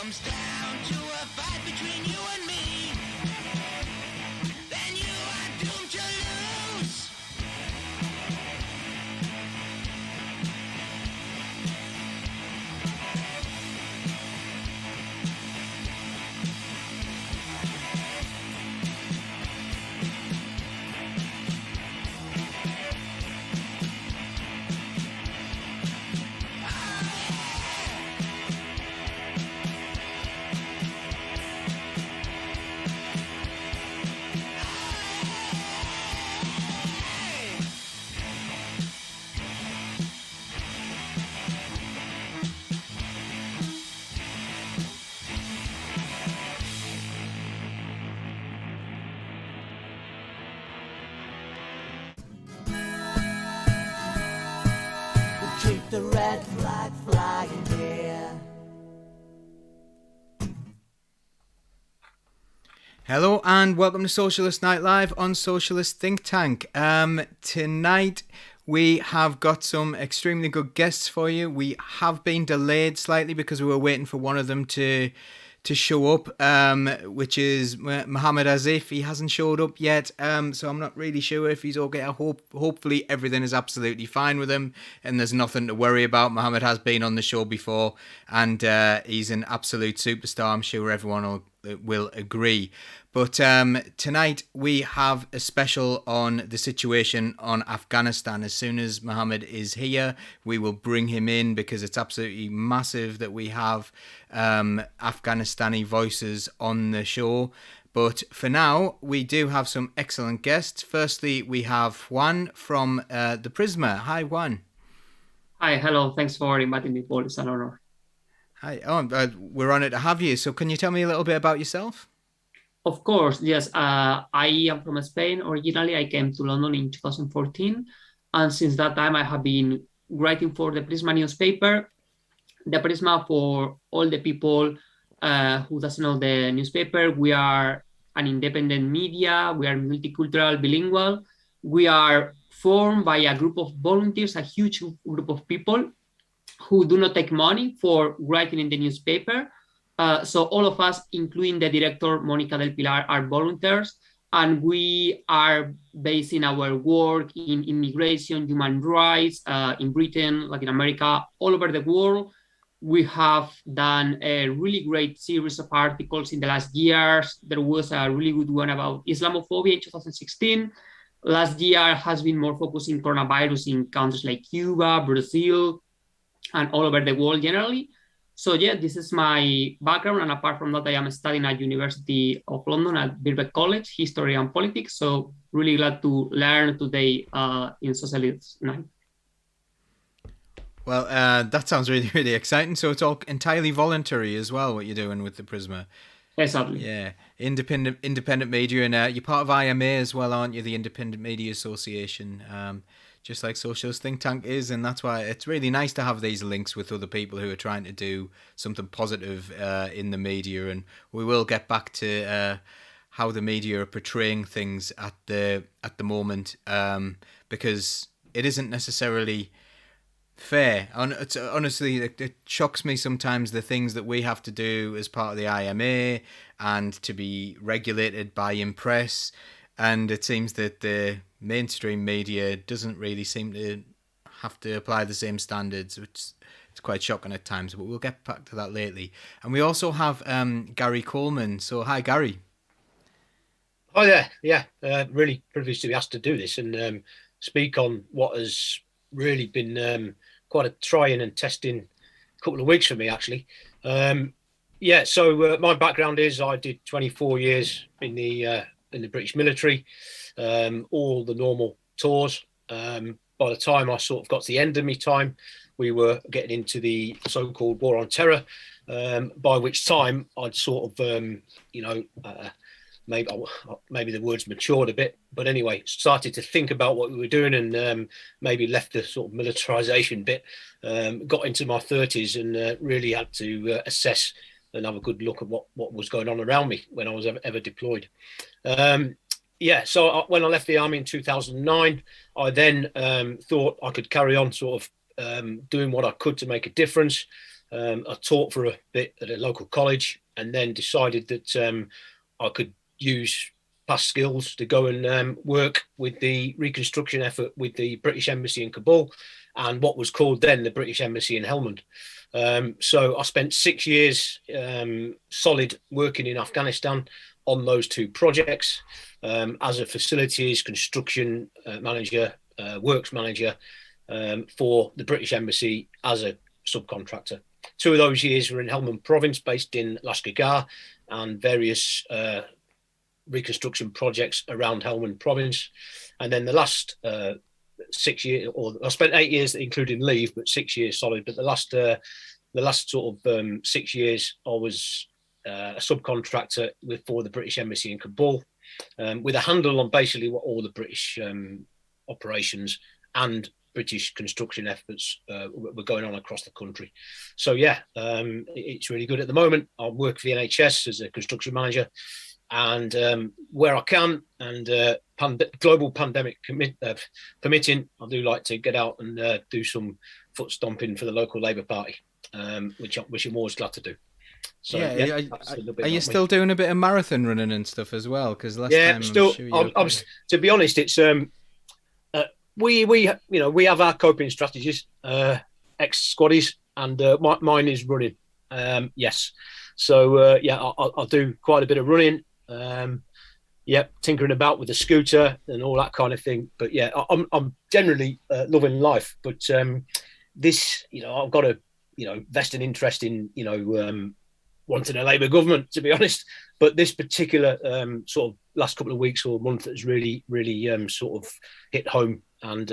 comes down to a fight between you and me, then you are doomed to lose. Keep the red flag flying here. Hello and welcome to Socialist Night Live on Socialist Think Tank. Tonight we have got some extremely good guests for you. We have been delayed slightly because we were waiting for one of them to show up, which is Mohammad Asif. He hasn't showed up yet, so I'm not really sure if he's okay. Hopefully everything is absolutely fine with him and there's nothing to worry about. Mohammad has been on the show before and he's an absolute superstar. I'm sure everyone will agree. But tonight we have a special on the situation on Afghanistan. As soon as Mohammed is here, we will bring him in because it's absolutely massive that we have Afghanistani voices on the show. But for now, we do have some excellent guests. Firstly, we have Juan from the Prisma. Hi, Juan. Hi, hello. Thanks for inviting me, Paul. It's an honor. Hi. We're honoured to have you. So can you tell me a little bit about yourself? Of course, yes. I am from Spain. Originally, I came to London in 2014. And since that time, I have been writing for the Prisma newspaper. The Prisma, for all the people who doesn't know the newspaper, we are an independent media. We are multicultural, bilingual. We are formed by a group of volunteers, a huge group of people who do not take money for writing in the newspaper. So all of us, including the director, Mónica del Pilar, are volunteers, and we are basing our work in immigration, human rights, in Britain, Latin America, all over the world. We have done a really great series of articles in the last years. There was a really good one about Islamophobia in 2016. Last year has been more focused in coronavirus in countries like Cuba, Brazil, and all over the world generally. So yeah, this is my background, and apart from that, I am studying at University of London at Birkbeck College, History and Politics. So really glad to learn today in Socialist Night. Well, that sounds really, really exciting. So it's all entirely voluntary as well, what you're doing with the Prisma. Exactly. Yeah, independent media, and you're part of IMA as well, aren't you? The Independent Media Association. Just like Socialist Think Tank is, and that's why it's really nice to have these links with other people who are trying to do something positive in the media. And we will get back to how the media are portraying things at the moment, because it isn't necessarily fair. Honestly, it shocks me sometimes the things that we have to do as part of the IMA and to be regulated by Impress. And it seems that the mainstream media doesn't really seem to have to apply the same standards, which it's quite shocking at times, but we'll get back to that lately. And we also have Garrie Coleman. So hi, Garrie. Hi there. Yeah, really privileged to be asked to do this and speak on what has really been quite a trying and testing couple of weeks for me, actually. So my background is I did 24 years in the British military, all the normal tours. By the time I sort of got to the end of my time, we were getting into the so-called war on terror, by which time I'd sort of, maybe the words matured a bit, but anyway, started to think about what we were doing and maybe left the sort of militarization bit, got into my 30s and really had to assess and have a good look at what was going on around me when I was ever deployed. So when I left the army in 2009, I then thought I could carry on sort of doing what I could to make a difference. I taught for a bit at a local college, and then decided that I could use past skills to go and work with the reconstruction effort with the British Embassy in Kabul and what was called then the British Embassy in Helmand. So I spent 6 years solid working in Afghanistan on those two projects as a facilities construction manager, works manager for the British Embassy as a subcontractor. 2 of those years were in Helmand province, based in Lashkar, and various reconstruction projects around Helmand province. And then the last 6 years, or I spent 8 years including leave, but 6 years solid. But the last sort of 6 years, I was a subcontractor for the British Embassy in Kabul, with a handle on basically what all the British operations and British construction efforts were going on across the country. So yeah, it's really good at the moment. I work for the NHS as a construction manager, and where I can, and global pandemic permitting, I do like to get out and do some foot stomping for the local Labour Party, which I'm always glad to do. So, yeah, are you still doing a bit of marathon running and stuff as well? Because last time, still. I'm sure to be honest, it's we have our coping strategies, ex squaddies, and mine is running. Yes, so I'll do quite a bit of running. Tinkering about with the scooter and all that kind of thing. But yeah, I'm generally loving life. But this, I've got a vested interest in wanting a Labour government, to be honest. But this particular sort of last couple of weeks or month has really sort of hit home. And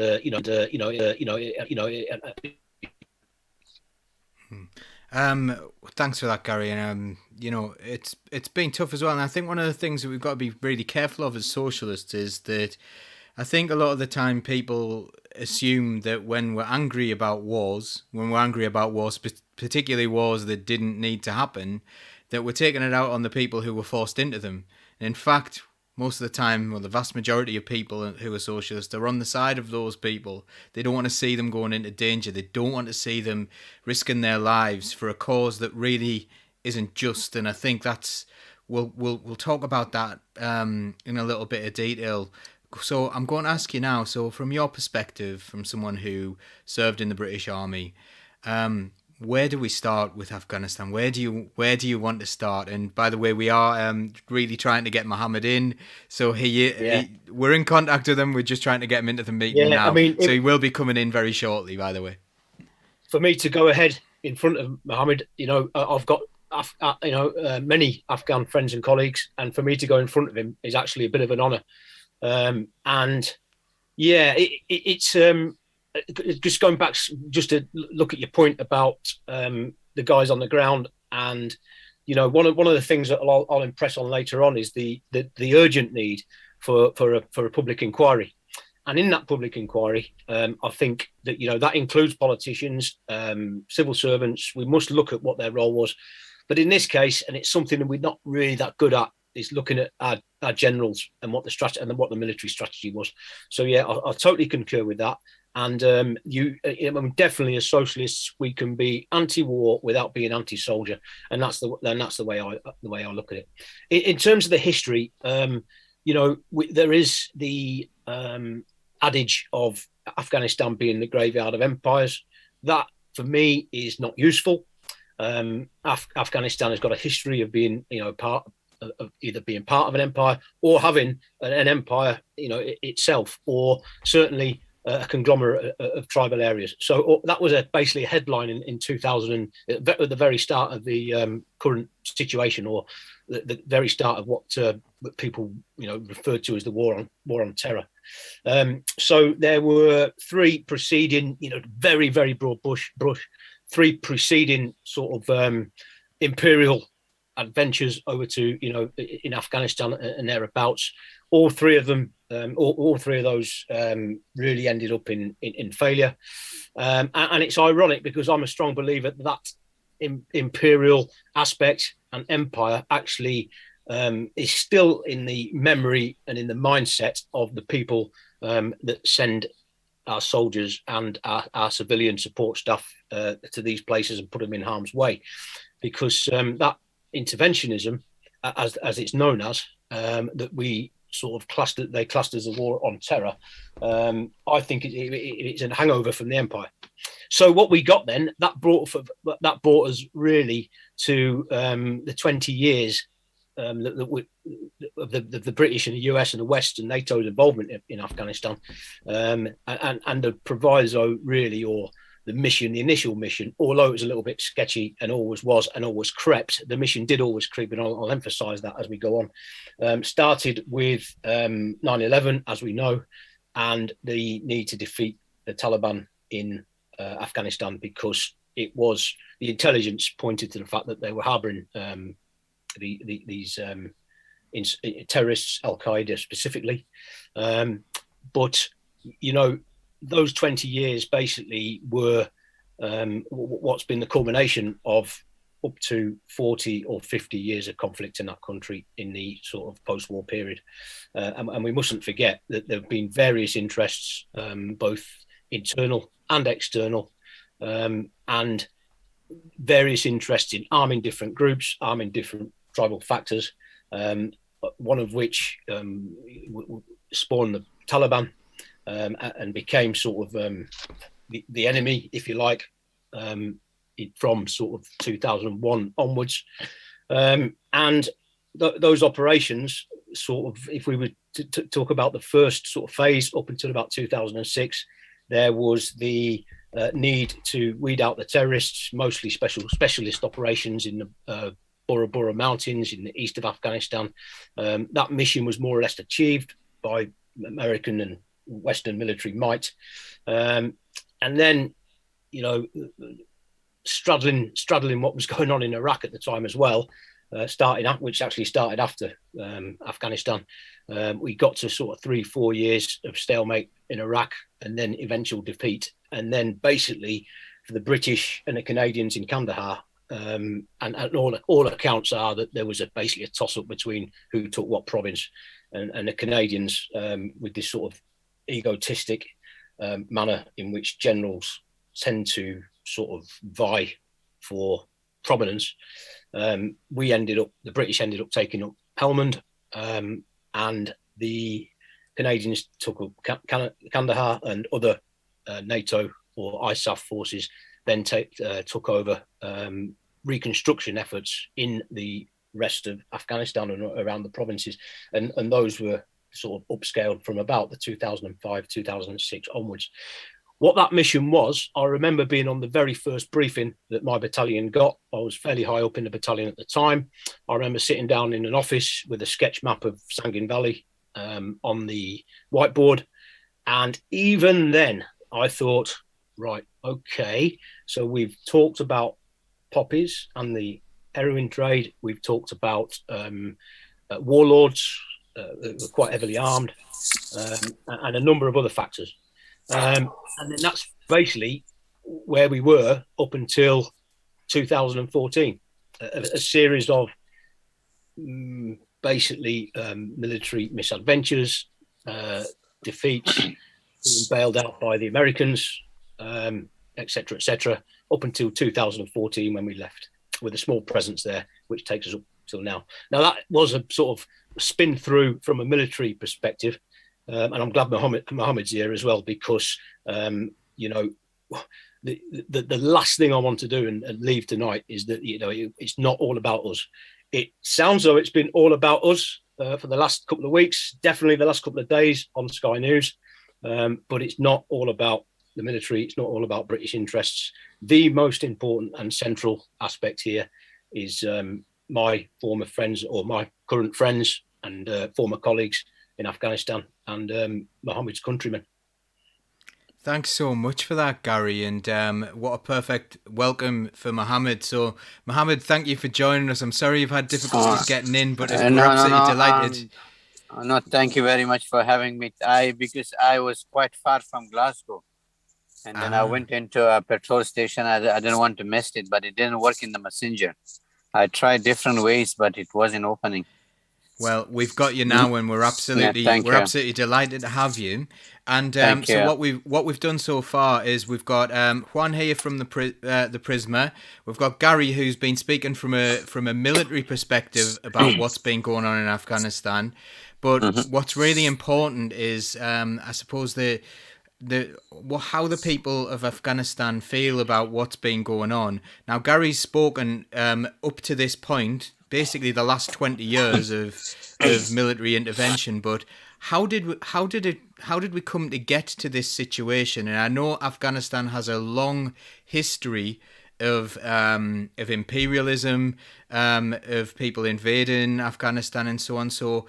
thanks for that, Garrie. And it's been tough as well. And I think one of the things that we've got to be really careful of as socialists is that I think a lot of the time people assume that when we're angry about wars, particularly wars that didn't need to happen, that we're taking it out on the people who were forced into them. And in fact, most of the time, the vast majority of people who are socialists are on the side of those people. They don't want to see them going into danger. They don't want to see them risking their lives for a cause that really isn't just. And I think we'll talk about that in a little bit of detail. So I'm going to ask you now. So from your perspective, from someone who served in the British Army, where do we start with Afghanistan? Where do you want to start? And by the way, we are really trying to get Mohammad in. So we're in contact with him. We're just trying to get him into the meeting now. I mean, so he will be coming in very shortly, by the way. For me to go ahead in front of Mohammad, I've got many Afghan friends and colleagues, and for me to go in front of him is actually a bit of an honour. It's just going back just to look at your point about the guys on the ground, and one of the things that I'll impress on later on is the urgent need for a public inquiry. And in that public inquiry, I think that that includes politicians, civil servants. We must look at what their role was, but in this case, and it's something that we're not really that good at, is looking at our generals and what the strategy and what the military strategy was. So yeah, I totally concur with that. And definitely as socialists, we can be anti-war without being anti-soldier, and that's the way I look at it. In terms of the history, there is the adage of Afghanistan being the graveyard of empires. That for me is not useful. Afghanistan has got a history of being part of either being part of an empire or having an empire itself, or certainly a conglomerate of tribal areas. So that was basically a headline in 2000, at the very start of the current situation, or the very start of what people referred to as the war on terror. So there were three preceding, very, very broad brush, three preceding sort of imperial adventures over to in Afghanistan and thereabouts. All three of them, all three of those really ended up in failure. And it's ironic because I'm a strong believer that imperial aspect and empire actually is still in the memory and in the mindset of the people that send our soldiers and our civilian support staff to these places and put them in harm's way, because that interventionism, as it's known as, that we sort of classed as a war on terror. I think it's a hangover from the empire. So what we got then, that brought us really to the 20 years of the British and the US and the West and NATO's involvement in Afghanistan, and the proviso really, or the mission, the initial mission, although it was a little bit sketchy and always was and always crept, the mission did always creep, and I'll emphasize that as we go on. Started with 9/11, as we know, and the need to defeat the Taliban in Afghanistan, because it was, the intelligence pointed to the fact that they were harboring these terrorists, Al-Qaeda specifically. But, you know, those 20 years basically were what's been the culmination of up to 40 or 50 years of conflict in that country in the sort of post-war period. And we mustn't forget that there have been various interests, both internal and external, and various interests in arming different groups, arming different tribal factors, one of which spawned the Taliban, and became sort of the enemy, if you like, from sort of 2001 onwards. And those operations, sort of, if we were to talk about the first sort of phase up until about 2006, there was the need to weed out the terrorists, mostly specialist operations in the Bora Mountains in the east of Afghanistan. That mission was more or less achieved by American and Western military might. And then, you know, straddling what was going on in Iraq at the time as well, which actually started after Afghanistan. We got to sort of 3-4 years of stalemate in Iraq, and then eventual defeat. And then basically for the British and the Canadians in Kandahar, and all accounts are that there was basically a toss-up between who took what province, and the Canadians, with this sort of egotistic manner in which generals tend to sort of vie for prominence. The British ended up taking up Helmand, and the Canadians took up Kandahar, and other NATO or ISAF forces then took over reconstruction efforts in the rest of Afghanistan and around the provinces, and those were sort of upscaled from about the 2005-2006 onwards. What that mission was, I remember being on the very first briefing that my battalion got. I was fairly high up in the battalion at the time. I remember sitting down in an office with a sketch map of Sangin Valley on the whiteboard, and even then I thought, right, okay, so we've talked about poppies and the heroin trade. We've talked about warlords that were quite heavily armed, and a number of other factors. And then that's basically where we were up until 2014, a series of basically military misadventures, defeats, being bailed out by the Americans, etc., up until 2014 when we left with a small presence there, which takes us up till now. Now that was a sort of spin through from a military perspective, and I'm glad Mohammed's here as well, because you know, the last thing I want to do and leave tonight is that, you know, it's not all about us. It sounds though it's been all about us for the last couple of weeks, definitely the last couple of days on Sky News, but it's not all about the military. It's not all about British interests. The most important and central aspect here is my former friends, or my current friends and former colleagues in Afghanistan, and Mohammed's countrymen. Thanks so much for that, Garrie, and what a perfect welcome for Mohammed. So, Mohammed, thank you for joining us. I'm sorry you've had difficulties getting in, but we're absolutely delighted. No, thank you very much for having me. Because I was quite far from Glasgow, and then I went into a petrol station. I didn't want to miss it, but it didn't work in the messenger. I tried different ways, but it wasn't opening. Well, we've got you now, and we're absolutely absolutely delighted to have you. And so what we've done so far is we've got Juan here from the Prisma. We've got Garrie, who's been speaking from a military perspective about what's been going on in Afghanistan. But what's really important is, I suppose, how the people of Afghanistan feel about what's been going on. Now, Garrie's spoken up to this point, basically the last 20 years of military intervention. But how did we come to get to this situation? And I know Afghanistan has a long history of imperialism, of people invading Afghanistan and so on. So,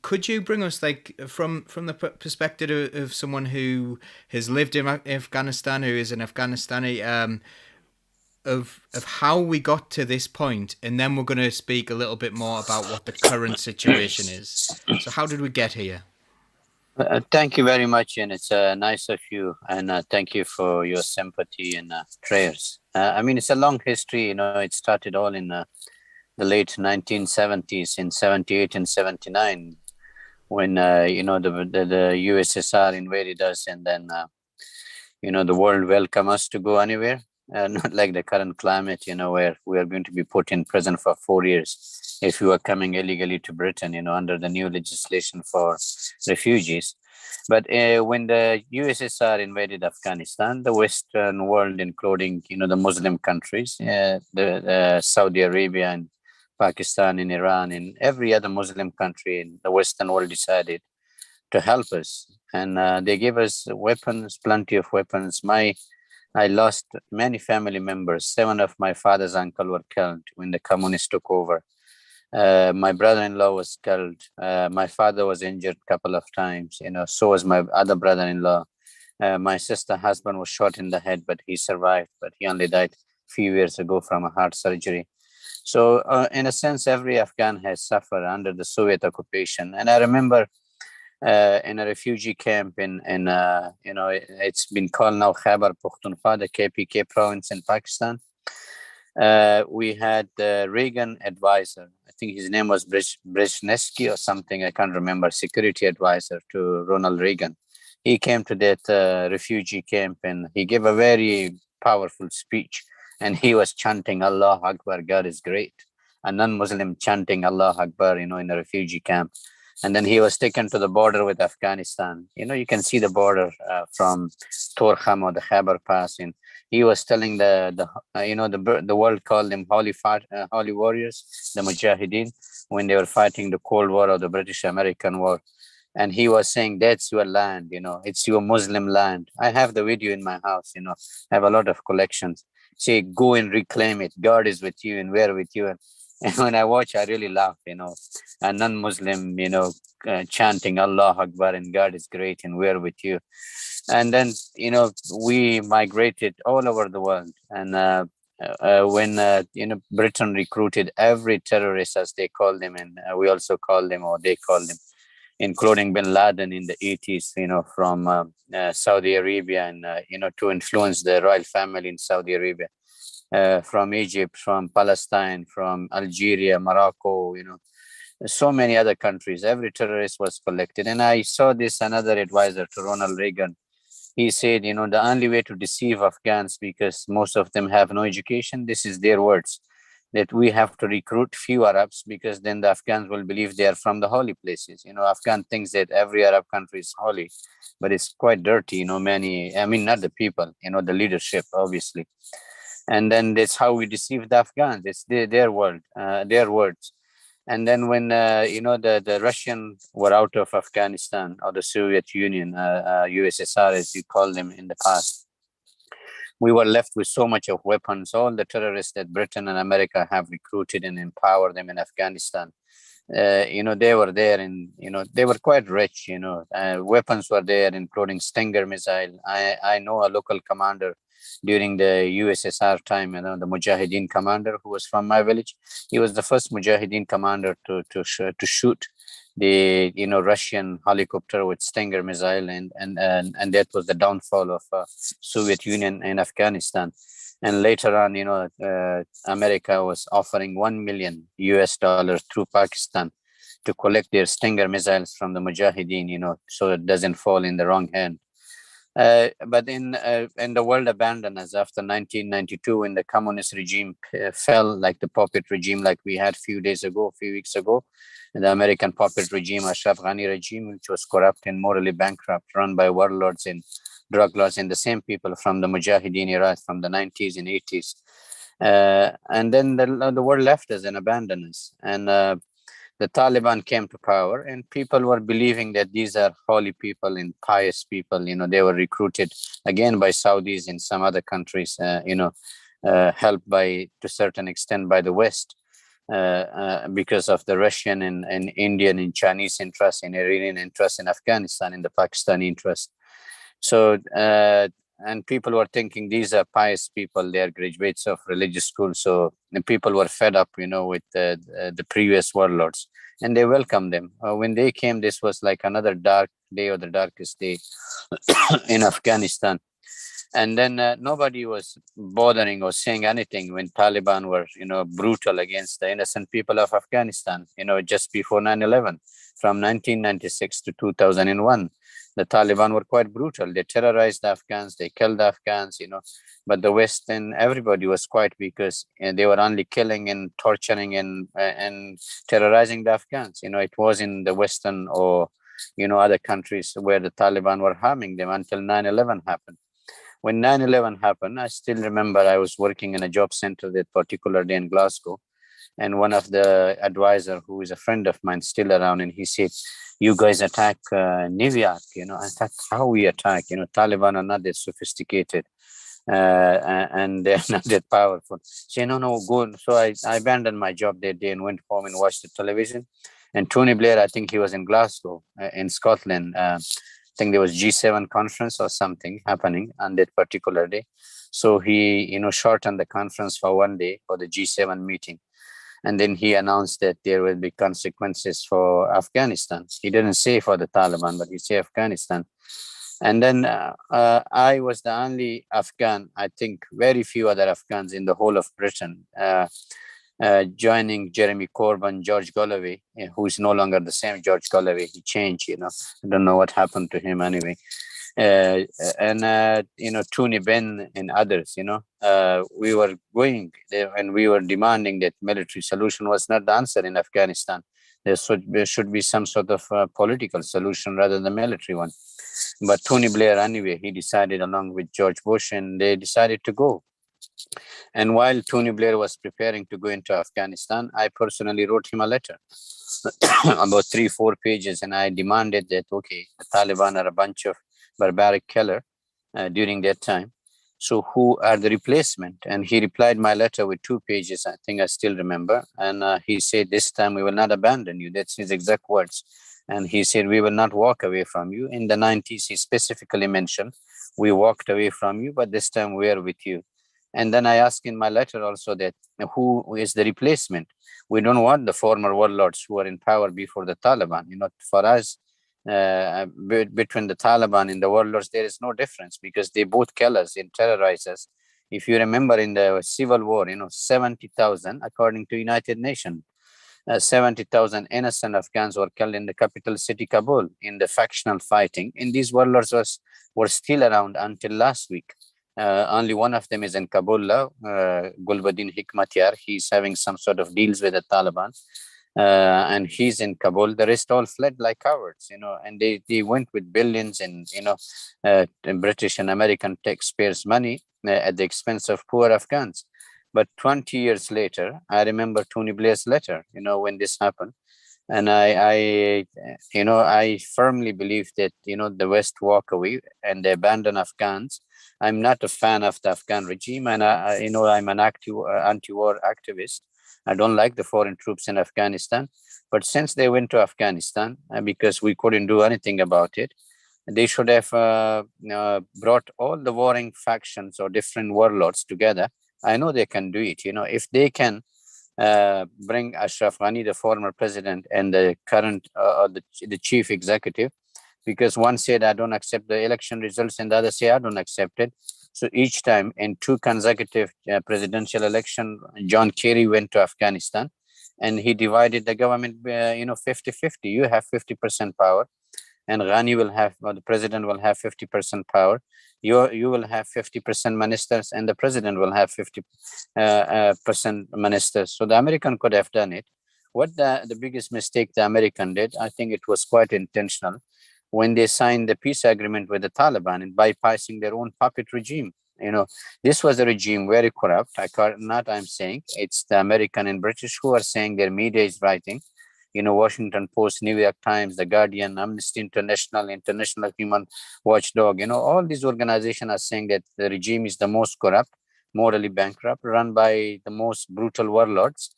could you bring us, like, from the perspective of someone who has lived in Afghanistan, who is an Afghanistani, of how we got to this point, and then we're going to speak a little bit more about what the current situation is. So how did we get here? Thank you very much, and it's nice of you, and thank you for your sympathy and prayers. I mean, it's a long history. It started all in the late 1970s, in 78 and 79, when the USSR invaded us, and then the world welcomed us to go anywhere. Not like the current climate, where we are going to be put in prison for 4 years if you are coming illegally to Britain, under the new legislation for refugees. But when the USSR invaded Afghanistan, the Western world, including, the Muslim countries, the Saudi Arabia and Pakistan and Iran and every other Muslim country in the Western world decided to help us. And they gave us weapons, plenty of weapons. I lost many family members. 7 of my father's uncles were killed when the communists took over. My brother-in-law was killed. My father was injured a couple of times. So was my other brother-in-law. My sister's husband was shot in the head, but he survived. But he only died a few years ago from a heart surgery. So in a sense, every Afghan has suffered under the Soviet occupation. And I remember in a refugee camp it's been called now Khyber Pakhtunkhwa, the KPK province in Pakistan. We had the Reagan advisor. I think his name was Brezhnesky or something. I can't remember. Security advisor to Ronald Reagan. He came to that refugee camp and he gave a very powerful speech. And he was chanting Allah Akbar, God is great. A non-Muslim chanting Allah Akbar, in a refugee camp. And then he was taken to the border with Afghanistan. You can see the border from Torkham or the Khyber Pass. And he was telling the world called them holy warriors, the Mujahideen, when they were fighting the Cold War or the British-American War. And he was saying, that's your land, it's your Muslim land. I have the video in my house, I have a lot of collections. Say, go and reclaim it. God is with you and we're with you. And when I watch, I really laugh, a non-Muslim, chanting Allah Akbar and God is great and we're with you. And then, we migrated all over the world. And when, Britain recruited every terrorist, as they call them, and we also call them, or they call them, including bin Laden in the 80s, from Saudi Arabia and, to influence the royal family in Saudi Arabia. From Egypt, from Palestine, from Algeria, Morocco, so many other countries. Every terrorist was collected. And I saw this, another advisor to Ronald Reagan. He said, the only way to deceive Afghans, because most of them have no education, this is their words, that we have to recruit few Arabs, because then the Afghans will believe they are from the holy places. Afghan thinks that every Arab country is holy, but it's quite dirty, not the people, the leadership, obviously. And then that's how we deceive the Afghans. It's their world, their words. And then when, the Russians were out of Afghanistan, or the Soviet Union, USSR, as you call them in the past, we were left with so much of weapons. All the terrorists that Britain and America have recruited and empowered them in Afghanistan, they were there and, they were quite rich, weapons were there, including Stinger missile. I know a local commander during the USSR time, the Mujahideen commander who was from my village. He was the first Mujahideen commander to shoot the Russian helicopter with Stinger missile, and that was the downfall of Soviet Union in Afghanistan. And later on, America was offering $1 million through Pakistan to collect their Stinger missiles from the Mujahideen, so it doesn't fall in the wrong hand. But in the world abandoned us after 1992, when the communist regime fell, like the puppet regime, like we had a few weeks ago, the American puppet regime, Ashraf Ghani regime, which was corrupt and morally bankrupt, run by warlords and drug lords and the same people from the Mujahideen era from the 90s and 80s. And then the world left us and abandoned us. And the Taliban came to power, and people were believing that these are holy people and pious people. They were recruited again by Saudis and some other countries, helped to a certain extent by the West, because of the Russian and Indian and Chinese interest, and Iranian interest in Afghanistan, and the Pakistani interest. So, and people were thinking these are pious people, they are graduates of religious school. So people were fed up, with the previous warlords, and they welcomed them. When they came, this was like another dark day, or the darkest day in Afghanistan. And then nobody was bothering or saying anything when Taliban were, brutal against the innocent people of Afghanistan, just before 9/11, from 1996 to 2001. The Taliban were quite brutal. They terrorized the Afghans, they killed the Afghans, but the West and everybody was quiet, because they were only killing and torturing and terrorizing the Afghans. It was in the Western or, other countries where the Taliban were harming them until 9/11 happened. When 9/11 happened, I still remember I was working in a job center that particular day in Glasgow. And one of the advisor, who is a friend of mine, still around, and he said, "You guys attack New York, I thought, how we attack? Taliban are not that sophisticated, and they're not that powerful." Say, no, good. So I abandoned my job that day and went home and watched the television. And Tony Blair, I think he was in Glasgow, in Scotland. I think there was G7 conference or something happening on that particular day. So he, shortened the conference for one day for the G7 meeting. And then he announced that there will be consequences for Afghanistan. He didn't say for the Taliban, but he said Afghanistan. And then I was the only Afghan, I think very few other Afghans in the whole of Britain, joining Jeremy Corbyn, George Galloway, who is no longer the same George Galloway. He changed, I don't know what happened to him anyway. Tony Benn and others, we were going there and we were demanding that military solution was not the answer in Afghanistan. There should be some sort of political solution rather than military one. But Tony Blair, anyway, he decided along with George Bush, and they decided to go. And while Tony Blair was preparing to go into Afghanistan, I personally wrote him a letter about 3-4 pages, and I demanded that, okay, the Taliban are a bunch of barbaric killer during that time. So who are the replacement? And he replied my letter with 2 pages. I think I still remember. And he said, "This time we will not abandon you." That's his exact words. And he said, "We will not walk away from you." In the 90s, he specifically mentioned, "We walked away from you, but this time we are with you." And then I asked in my letter also that who is the replacement? We don't want the former warlords who were in power before the Taliban. For us, between the Taliban and the warlords, there is no difference, because they both kill us and terrorize us. If you remember in the civil war, 70,000, according to United Nations, 70,000 innocent Afghans were killed in the capital city, Kabul, in the factional fighting. And these warlords were still around until last week. Only one of them is in Kabul now, Gulbuddin Hikmatyar. He's having some sort of deals with the Taliban. And he's in Kabul. The rest all fled like cowards, and they went with billions and, British and American taxpayers' money at the expense of poor Afghans. But 20 years later, I remember Tony Blair's letter, when this happened. And I firmly believe that, the West walk away and they abandon Afghans. I'm not a fan of the Afghan regime, and I'm an active anti-war activist. I don't like the foreign troops in Afghanistan, but since they went to Afghanistan, because we couldn't do anything about it, they should have brought all the warring factions or different warlords together. I know they can do it. If they can bring Ashraf Ghani, the former president, and the current the chief executive, because one said, "I don't accept the election results," and the other say, "I don't accept it." So each time in 2 consecutive presidential election, John Kerry went to Afghanistan and he divided the government, 50-50. You have 50% power, and Ghani will have, or the president will have 50% power. You will have 50% ministers, and the president will have 50% ministers. So the American could have done it. What the biggest mistake the American did, I think it was quite intentional, when they signed the peace agreement with the Taliban and bypassing their own puppet regime. This was a regime very corrupt. I'm saying it's the American and British who are saying, their media is writing. Washington Post, New York Times, The Guardian, Amnesty International, International Human Watchdog, all these organizations are saying that the regime is the most corrupt, morally bankrupt, run by the most brutal warlords.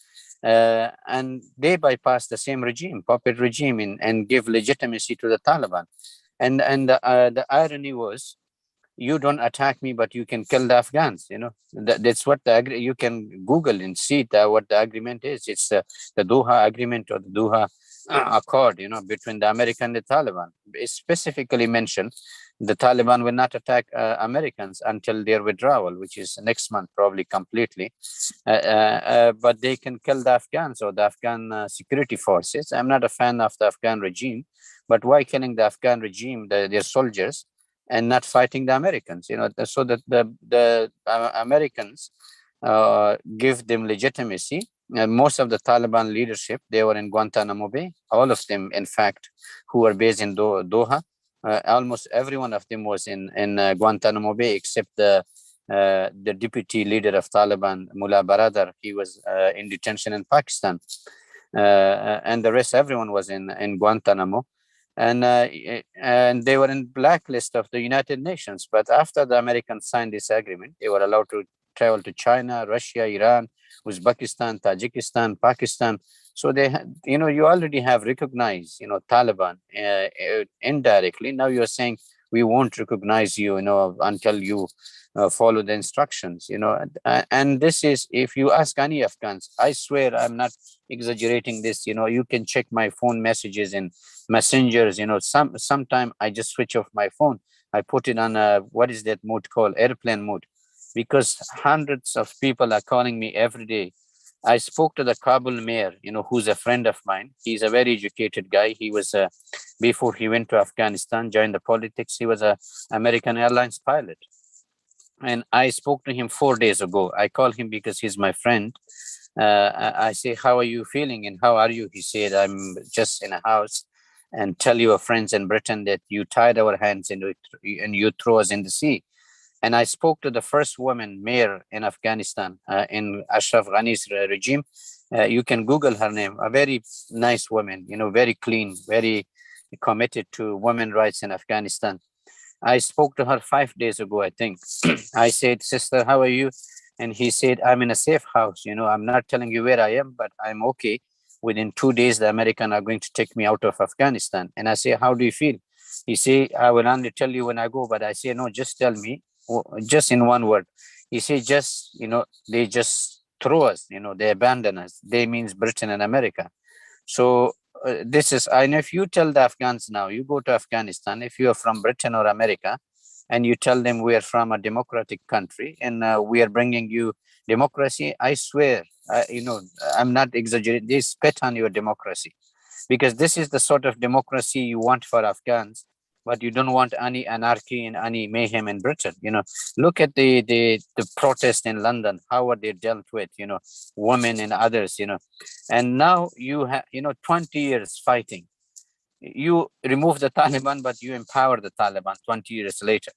And they bypass the same regime, puppet regime, and give legitimacy to the Taliban. And the irony was, you don't attack me, but you can kill the Afghans. That's what you can Google and see what the agreement is. It's the Doha agreement, or the Doha accord, between the American and the Taliban. It specifically mentioned the Taliban will not attack Americans until their withdrawal, which is next month, probably completely. But they can kill the Afghans or the Afghan security forces. I'm not a fan of the Afghan regime, but why killing the Afghan regime, their soldiers, and not fighting the Americans? So that the Americans give them legitimacy. Most of the Taliban leadership, they were in Guantanamo Bay. All of them, in fact, who were based in Doha. Almost every one of them was in Guantanamo Bay, except the deputy leader of Taliban, Mullah Baradar. He was in detention in Pakistan. And the rest, everyone was in Guantanamo. And they were in blacklist of the United Nations. But after the Americans signed this agreement, they were allowed to travel to China, Russia, Iran, Uzbekistan, Tajikistan, Pakistan. So they, you already have recognized, Taliban indirectly. Now you're saying we won't recognize you, until you follow the instructions, and this is, if you ask any Afghans, I swear I'm not exaggerating this, you can check my phone messages and messengers, sometime I just switch off my phone. I put it on what is that mode called? Airplane mode, because hundreds of people are calling me every day. I spoke to the Kabul mayor, who's a friend of mine. He's a very educated guy. He was, before he went to Afghanistan, joined the politics, he was a American Airlines pilot. And I spoke to him 4 days ago. I call him because he's my friend. I say, how are you feeling and how are you? He said, I'm just in a house, and tell your friends in Britain that you tied our hands and you throw us in the sea. And I spoke to the first woman mayor in Afghanistan, in Ashraf Ghani's regime. You can Google her name, a very nice woman, very clean, very committed to women's rights in Afghanistan. I spoke to her 5 days ago, I think. I said, sister, how are you? And he said, I'm in a safe house. I'm not telling you where I am, but I'm okay. Within 2 days, the Americans are going to take me out of Afghanistan. And I say, how do you feel? He say, I will only tell you when I go. But I say, no, just tell me, just in one word. He say, they just throw us, they abandon us. They means Britain and America. So this is, and if you tell the Afghans now, you go to Afghanistan, if you are from Britain or America, and you tell them we are from a democratic country and we are bringing you democracy, I swear, I'm not exaggerating, they spit on your democracy, because this is the sort of democracy you want for Afghans, but you don't want any anarchy and any mayhem in Britain. Look at the protest in London, how are they dealt with, women and others, and now you have, 20 years fighting. You remove the Taliban, but you empower the Taliban 20 years later.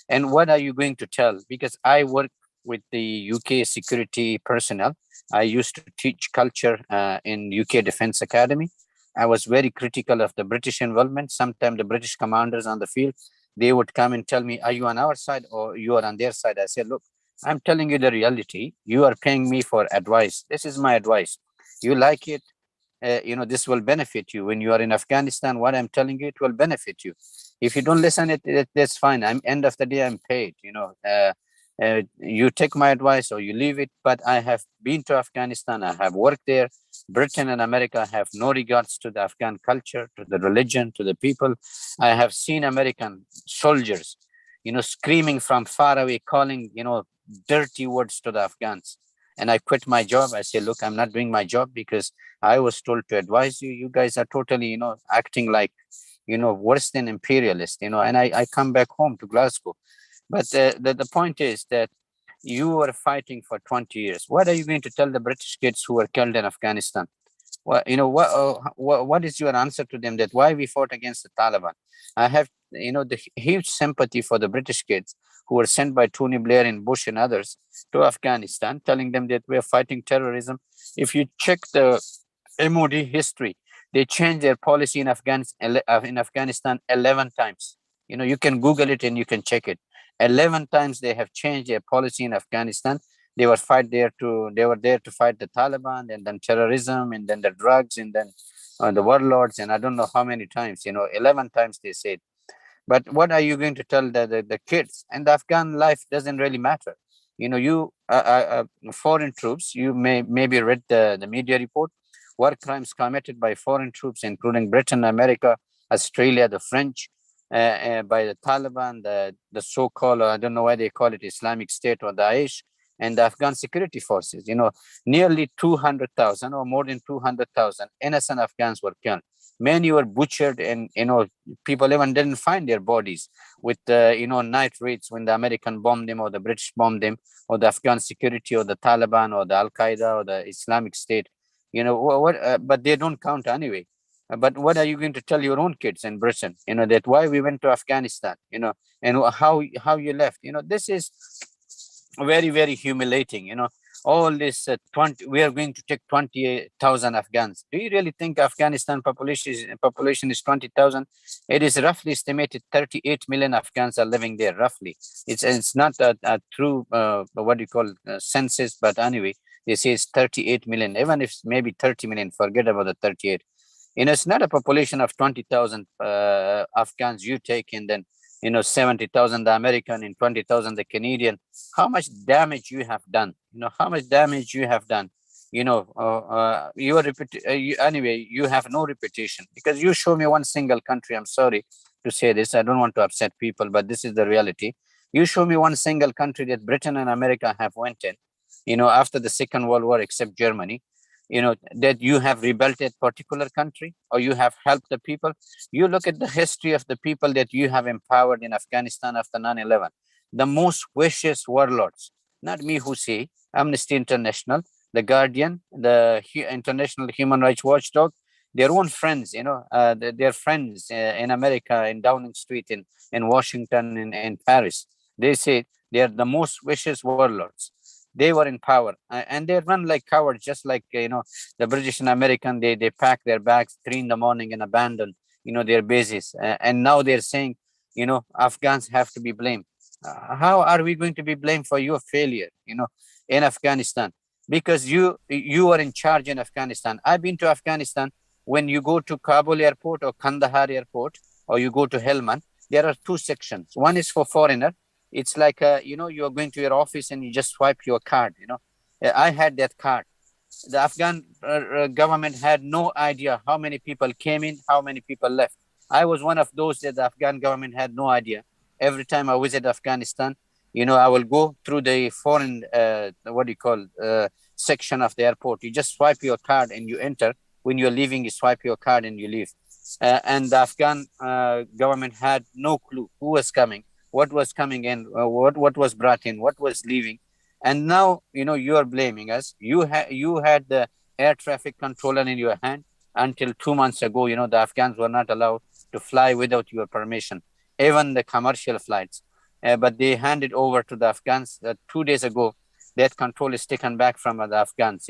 And what are you going to tell? Because I work with the UK security personnel. I used to teach culture in UK Defence Academy. I was very critical of the British involvement. Sometimes the British commanders on the field, they would come and tell me, are you on our side or you are on their side? I said, look, I'm telling you the reality. You are paying me for advice. This is my advice. You like it, this will benefit you. When you are in Afghanistan, what I'm telling you, it will benefit you. If you don't listen, that's fine. End of the day, I'm paid. You take my advice or you leave it. But I have been to Afghanistan. I have worked there. Britain and America have no regards to the Afghan culture, to the religion, to the people. I have seen American soldiers, screaming from far away, calling, dirty words to the Afghans. and I quit my job. I say, look, I'm not doing my job because I was told to advise you. You guys are totally, acting like, worse than imperialist, and I come back home to Glasgow. But the point is that you were fighting for 20 years. What are you going to tell the British kids who were killed in Afghanistan? What is your answer to them, that why we fought against the Taliban? I have, the huge sympathy for the British kids who were sent by Tony Blair and Bush and others to Afghanistan, telling them that we are fighting terrorism. If you check the MOD history, they changed their policy in Afghanistan 11 times. You can Google it and you can check it. 11 times they have changed their policy in Afghanistan. They were there to fight the Taliban, and then terrorism, and then the drugs, and then the warlords, and I don't know how many times. 11 times they said. But what are you going to tell the kids? And the Afghan life doesn't really matter. Foreign troops. You maybe read the media report. War crimes committed by foreign troops, including Britain, America, Australia, the French, by the Taliban, the so-called, I don't know why they call it Islamic State or Daesh, and the Afghan security forces. Nearly 200,000 or more than 200,000 innocent Afghans were killed. Many were butchered, and people even didn't find their bodies with night raids when the American bombed them, or the British bombed them, or the Afghan security, or the Taliban, or the Al Qaeda, or the Islamic State. But they don't count anyway. But what are you going to tell your own kids in Britain? That why we went to Afghanistan, and how you left. This is very, very humiliating. All this 20, we are going to take 20,000 Afghans. Do you really think Afghanistan population is 20,000? It is roughly estimated 38 million Afghans are living there, roughly. It's not a true what do you call census, but anyway, they say it's 38 million. Even if it's maybe 30 million, forget about the 38. It's not a population of 20,000 Afghans you take, and then 70,000 the American and 20,000 the Canadian. How much damage you have done? How much damage you have done? Anyway, you have no reputation, because you show me one single country. I'm sorry to say this. I don't want to upset people, but this is the reality. You show me one single country that Britain and America have went in, after the Second World War, except Germany, that you have rebelled at particular country, or you have helped the people. You look at the history of the people that you have empowered in Afghanistan after 9/11. The most vicious warlords, not me who say, Amnesty International, the Guardian, the International Human Rights Watchdog, their own friends, their friends in America, in Downing Street, in Washington, in Paris. They say they are the most vicious warlords. They were in power, and they run like cowards, just like the British and American. They pack their bags 3 in the morning and abandon their bases. And now they're saying Afghans have to be blamed. How are we going to be blamed for your failure in Afghanistan? Because you are in charge in Afghanistan. I've been to Afghanistan. When you go to Kabul airport or Kandahar airport, or you go to Helmand, there are 2 sections. One is for foreigner. It's like, you're going to your office and you just swipe your card, I had that card. The Afghan government had no idea how many people came in, how many people left. I was one of those that the Afghan government had no idea. Every time I visit Afghanistan, I will go through the foreign, section of the airport. You just swipe your card and you enter. When you're leaving, you swipe your card and you leave. And the Afghan government had no clue who was coming, what was coming in, what was brought in, what was leaving. And now, you are blaming us. You had the air traffic controller in your hand until 2 months ago. The Afghans were not allowed to fly without your permission, even the commercial flights. But they handed over to the Afghans 2 days ago. That control is taken back from the Afghans,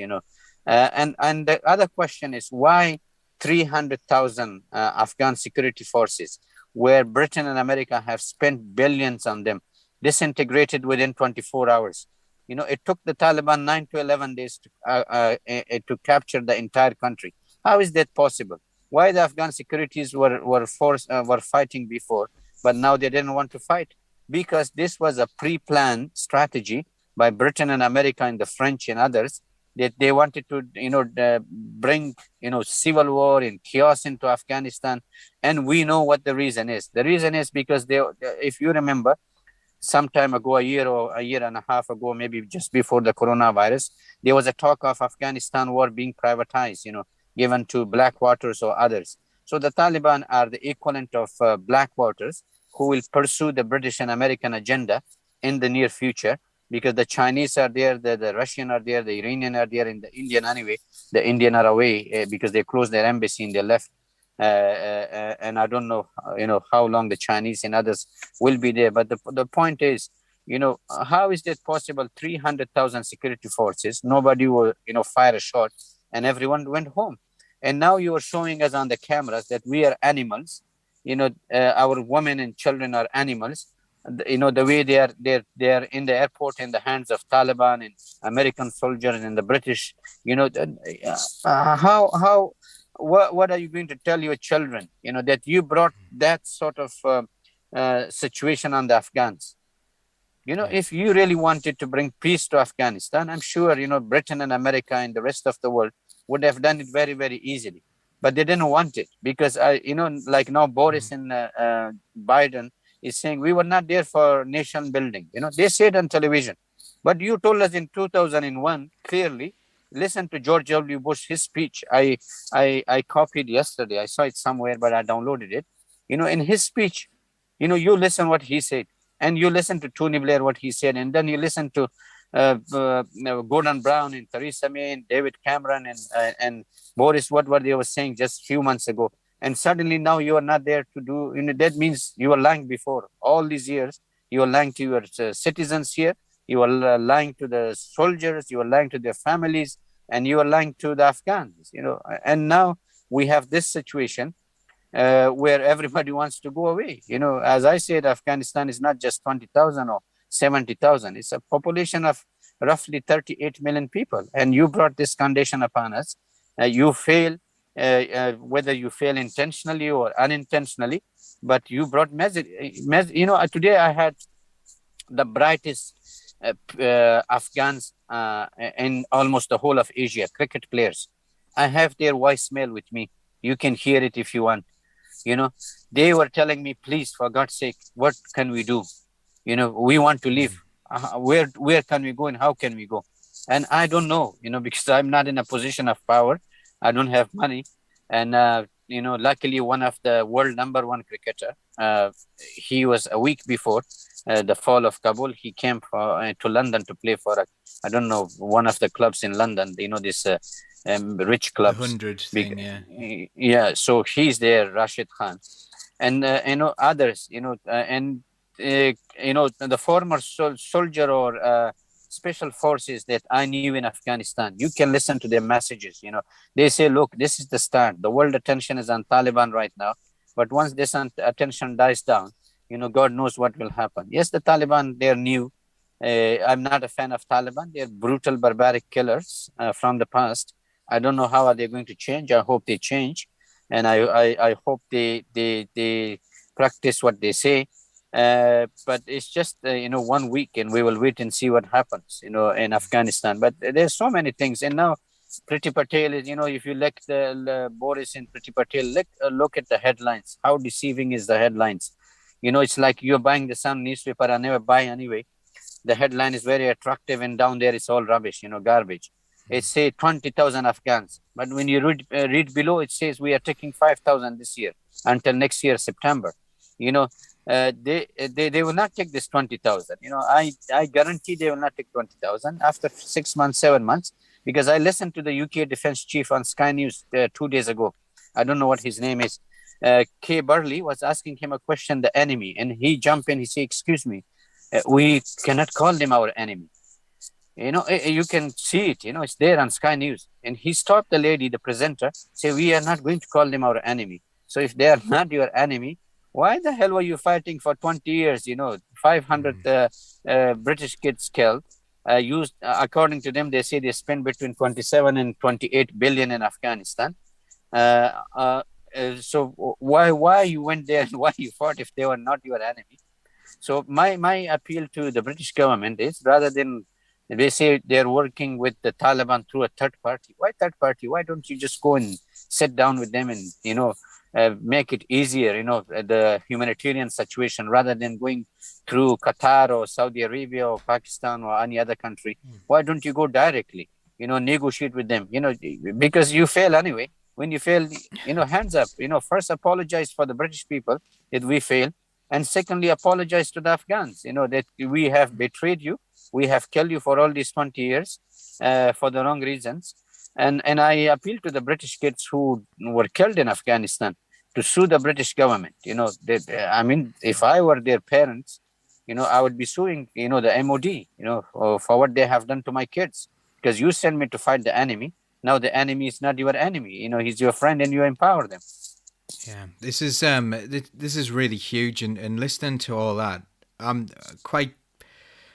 and the other question is, why 300,000 Afghan security forces, where Britain and America have spent billions on them, disintegrated within 24 hours? It took the Taliban 9 to 11 days to capture the entire country. How is that possible? Why the Afghan securities were fighting before, but now they didn't want to fight? Because this was a pre-planned strategy by Britain and America and the French and others, that they wanted to, bring, civil war and chaos into Afghanistan. And we know what the reason is. The reason is because if you remember, some time ago, a year or a year and a half ago, maybe just before the coronavirus, there was a talk of Afghanistan war being privatized, given to Blackwaters or others. So the Taliban are the equivalent of Blackwaters, who will pursue the British and American agenda in the near future, because the Chinese are there, the Russian are there, the Iranian are there, and the Indian anyway. The Indian are away because they closed their embassy and they left. And I don't know, how long the Chinese and others will be there. But the point is, how is it possible? 300,000 security forces, nobody will, fire a shot, and everyone went home. And now you are showing us on the cameras that we are animals. Our women and children are animals. The way they are in the airport in the hands of Taliban and American soldiers and the British. What are you going to tell your children? That you brought that sort of situation on the Afghans. If you really wanted to bring peace to Afghanistan, I'm sure Britain and America and the rest of the world would have done it very, very easily. But they didn't want it because, like now Boris and Biden is saying we were not there for nation building. They say it on television. But you told us in 2001 clearly. Listen to George W. Bush, his speech. I copied yesterday. I saw it somewhere, but I downloaded it. In his speech, you listen what he said, and you listen to Tony Blair what he said, and then you listen to Gordon Brown and Theresa May and David Cameron and Boris, what they were saying just a few months ago. And suddenly now you are not there to do, that means you were lying before. All these years, you were lying to your citizens here. You are lying to the soldiers. You are lying to their families. And you are lying to the Afghans, And now we have this situation where everybody wants to go away. As I said, Afghanistan is not just 20,000 or 70,000. It's a population of roughly 38 million people. And you brought this condition upon us. You fail, whether you fail intentionally or unintentionally, but you brought today I had the brightest Afghans in almost the whole of Asia, cricket players. I have their voicemail with me. You can hear it if you want. They were telling me, please, for God's sake, what can we do? We want to leave. Where can we go and how can we go? And I don't know, because I'm not in a position of power. I don't have money. And, luckily one of the world #1 cricketer, he was a week before the fall of Kabul. He came to London to play for, I don't know, one of the clubs in London, this rich clubs. 100 thing, yeah. Yeah, so he's there, Rashid Khan. And, others, and, the former soldier or special forces that I knew in Afghanistan, you can listen to their messages. They say, look, this is the start. The world attention is on Taliban right now. But once this attention dies down, God knows what will happen. Yes, the Taliban, they're new. I'm not a fan of Taliban. They're brutal, barbaric killers from the past. I don't know how are they going to change. I hope they change. And I hope they practice what they say. But it's just, 1 week and we will wait and see what happens, in Afghanistan. But there's so many things. And now Priti Patel is, if you look the Boris and Priti Patel, look at the headlines. How deceiving is the headlines? It's like you're buying the Sun newspaper. I never buy anyway. The headline is very attractive and down there it's all rubbish, garbage. It says 20,000 Afghans. But when you read below, it says we are taking 5,000 this year until next year, September. They will not take this 20,000. I guarantee they will not take 20,000 after 6 months, 7 months, because I listened to the UK defense chief on Sky News 2 days ago. I don't know what his name is. Kay Burley was asking him a question, the enemy, and he jumped in. He said, excuse me, we cannot call them our enemy. You can see it, it's there on Sky News. And he stopped the lady, the presenter, say, we are not going to call them our enemy. So if they are not your enemy, why the hell were you fighting for 20 years? 500 British kids killed. According to them, they say they spent between 27 and 28 billion in Afghanistan. So why you went there and why you fought if they were not your enemy? So my appeal to the British government is, rather than they say they're working with the Taliban through a third party. Why third party? Why don't you just go and sit down with them and, make it easier, the humanitarian situation, rather than going through Qatar or Saudi Arabia or Pakistan or any other country. Why don't you go directly, negotiate with them, because you fail anyway. When you fail, hands up, first apologize for the British people that we fail. And secondly, apologize to the Afghans, that we have betrayed you. We have killed you for all these 20 years for the wrong reasons. And I appeal to the British kids who were killed in Afghanistan to sue the British government. If I were their parents, I would be suing, the MOD, for what they have done to my kids. Because you sent me to fight the enemy. Now the enemy is not your enemy. He's your friend, and you empower them. Yeah, this is really huge, and listening to all that, I'm quite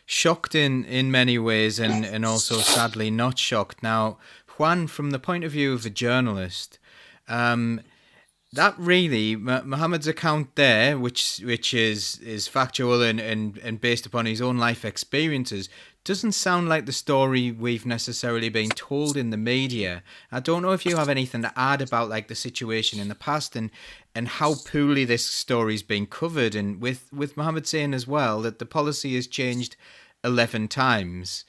shocked in many ways, and also sadly not shocked. Now, Juan, from the point of view of a journalist, that really, Mohammed's account there, which is factual and based upon his own life experiences, doesn't sound like the story we've necessarily been told in the media. I don't know if you have anything to add about like the situation in the past and how poorly this story's been covered, and with Mohammed saying as well that the policy has changed 11 times.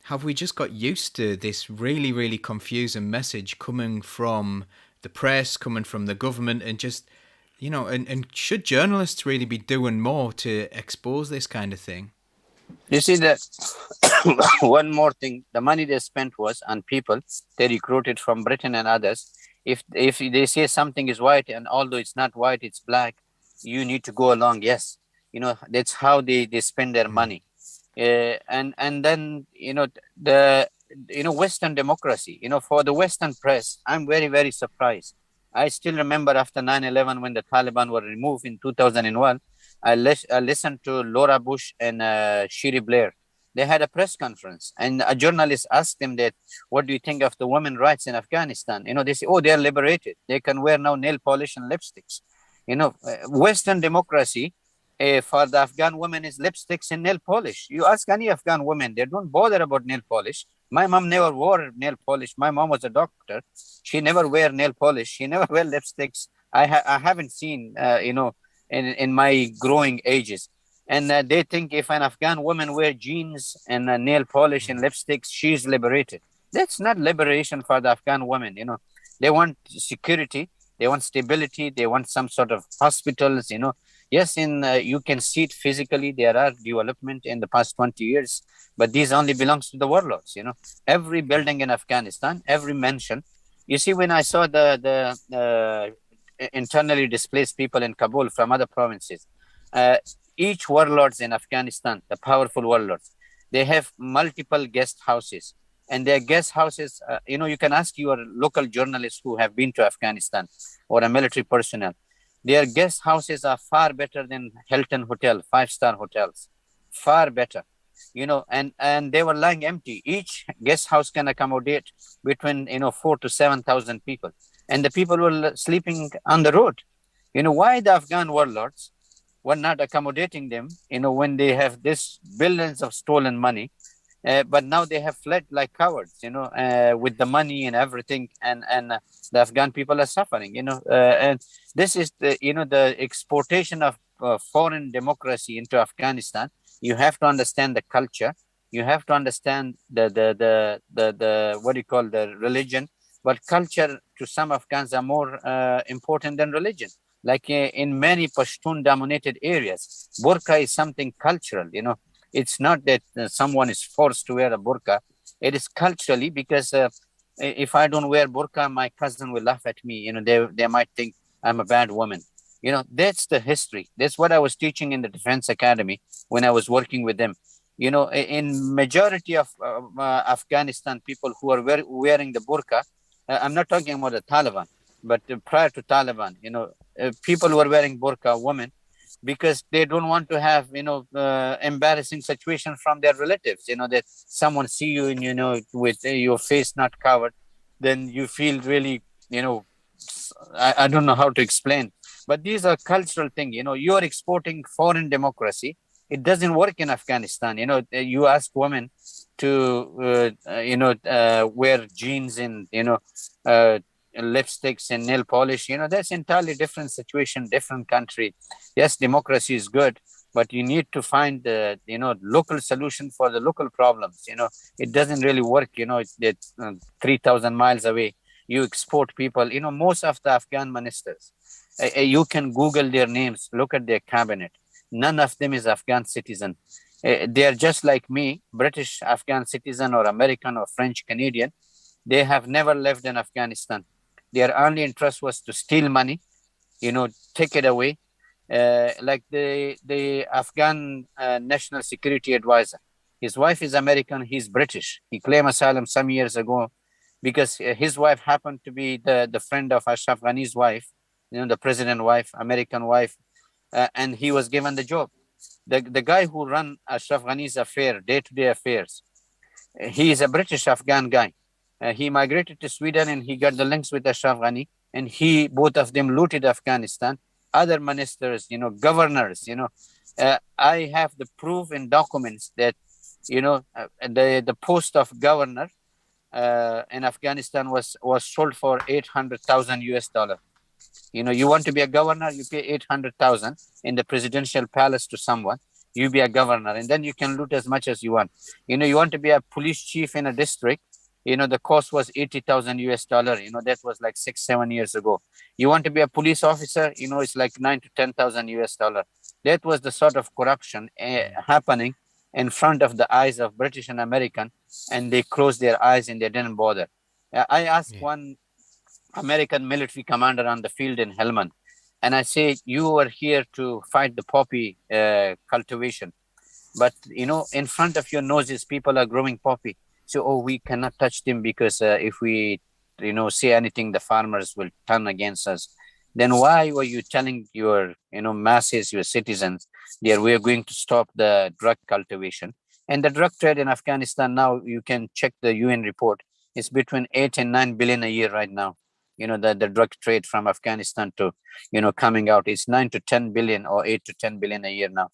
Have we just got used to this really, really confusing message coming from the press, coming from the government, and just, and should journalists really be doing more to expose this kind of thing? You see that one more thing, the money they spent was on people they recruited from Britain and others. If they say something is white, and although it's not white, it's black, you need to go along. Yes, that's how they spend their money. And then the Western democracy, for the Western press, I'm very, very surprised. I still remember after 9/11, when the Taliban were removed in 2001, I listened to Laura Bush and Shiri Blair. They had a press conference, and a journalist asked them that, what do you think of the women's rights in Afghanistan? They say, oh, they're liberated. They can wear now nail polish and lipsticks. Western democracy for the Afghan women is lipsticks and nail polish. You ask any Afghan woman, they don't bother about nail polish. My mom never wore nail polish. My mom was a doctor. She never wear nail polish. She never wear lipsticks. I haven't seen, in my growing ages. And they think if an Afghan woman wear jeans and nail polish and lipsticks, she's liberated. That's not liberation for the Afghan women. They want security. They want stability. They want some sort of hospitals, Yes, you can see it physically. There are development in the past 20 years, but these only belongs to the warlords. Every building in Afghanistan, every mansion. You see, when I saw the internally displaced people in Kabul from other provinces, each warlords in Afghanistan, the powerful warlords, they have multiple guest houses. And their guest houses, you can ask your local journalists who have been to Afghanistan or a military personnel. Their guest houses are far better than Hilton Hotel, 5-star hotels, far better, and they were lying empty. Each guest house can accommodate between, 4,000 to 7,000 people. And the people were sleeping on the road. Why the Afghan warlords were not accommodating them, when they have this billions of stolen money, but now they have fled like cowards, with the money and everything, and the Afghan people are suffering, and this is the exportation of foreign democracy into Afghanistan. You have to understand the culture. You have to understand the what do you call, the religion. But culture to some Afghans are more important than religion. Like in many Pashtun-dominated areas, burqa is something cultural. It's not that someone is forced to wear a burqa. It is culturally, because if I don't wear burqa, my cousin will laugh at me. They might think I'm a bad woman. That's the history. That's what I was teaching in the Defense Academy when I was working with them. In majority of Afghanistan, people who are wearing the burqa, I'm not talking about the Taliban, but prior to Taliban, people were wearing burqa, women, because they don't want to have, embarrassing situation from their relatives, that someone see you and, with your face not covered, then you feel really, I don't know how to explain, but these are cultural things. You're exporting foreign democracy. It doesn't work in Afghanistan. You ask women to, wear jeans and, lipsticks and nail polish. That's entirely different situation, different country. Yes, democracy is good, but you need to find the local solution for the local problems. It doesn't really work. It's 3,000 miles away. You export people. Most of the Afghan ministers, you can Google their names, look at their cabinet. None of them is Afghan citizen. They are just like me, British Afghan citizen or American or French Canadian. They have never lived in Afghanistan. Their only interest was to steal money, take it away. Like the Afghan National Security Advisor. His wife is American, he's British. He claimed asylum some years ago because his wife happened to be the friend of Ashraf Ghani's wife, the president wife, American wife, and he was given the job. The guy who ran Ashraf Ghani's affair, day-to-day affairs, he is a British Afghan guy. He migrated to Sweden and he got the links with Ashraf Ghani, and both of them looted Afghanistan. Other ministers, governors, I have the proof in documents that, the post of governor in Afghanistan was sold for $800,000. You want to be a governor, you pay 800,000 in the presidential palace to someone. You be a governor, and then you can loot as much as you want. You want to be a police chief in a district. The cost was $80,000. That was like 6-7 years ago. You want to be a police officer, it's like $9,000 to $10,000. That was the sort of corruption happening in front of the eyes of British and American, and they closed their eyes and they didn't bother. I asked one American military commander on the field in Helmand, and I say, you are here to fight the poppy cultivation, but in front of your noses, people are growing poppy. So, we cannot touch them because if we, say anything, the farmers will turn against us. Then why were you telling your, masses, your citizens, we are going to stop the drug cultivation? And the drug trade in Afghanistan now, you can check the UN report. It's between 8 and 9 billion a year right now. The drug trade from Afghanistan to, coming out, it's 9 to 10 billion or 8 to 10 billion a year now.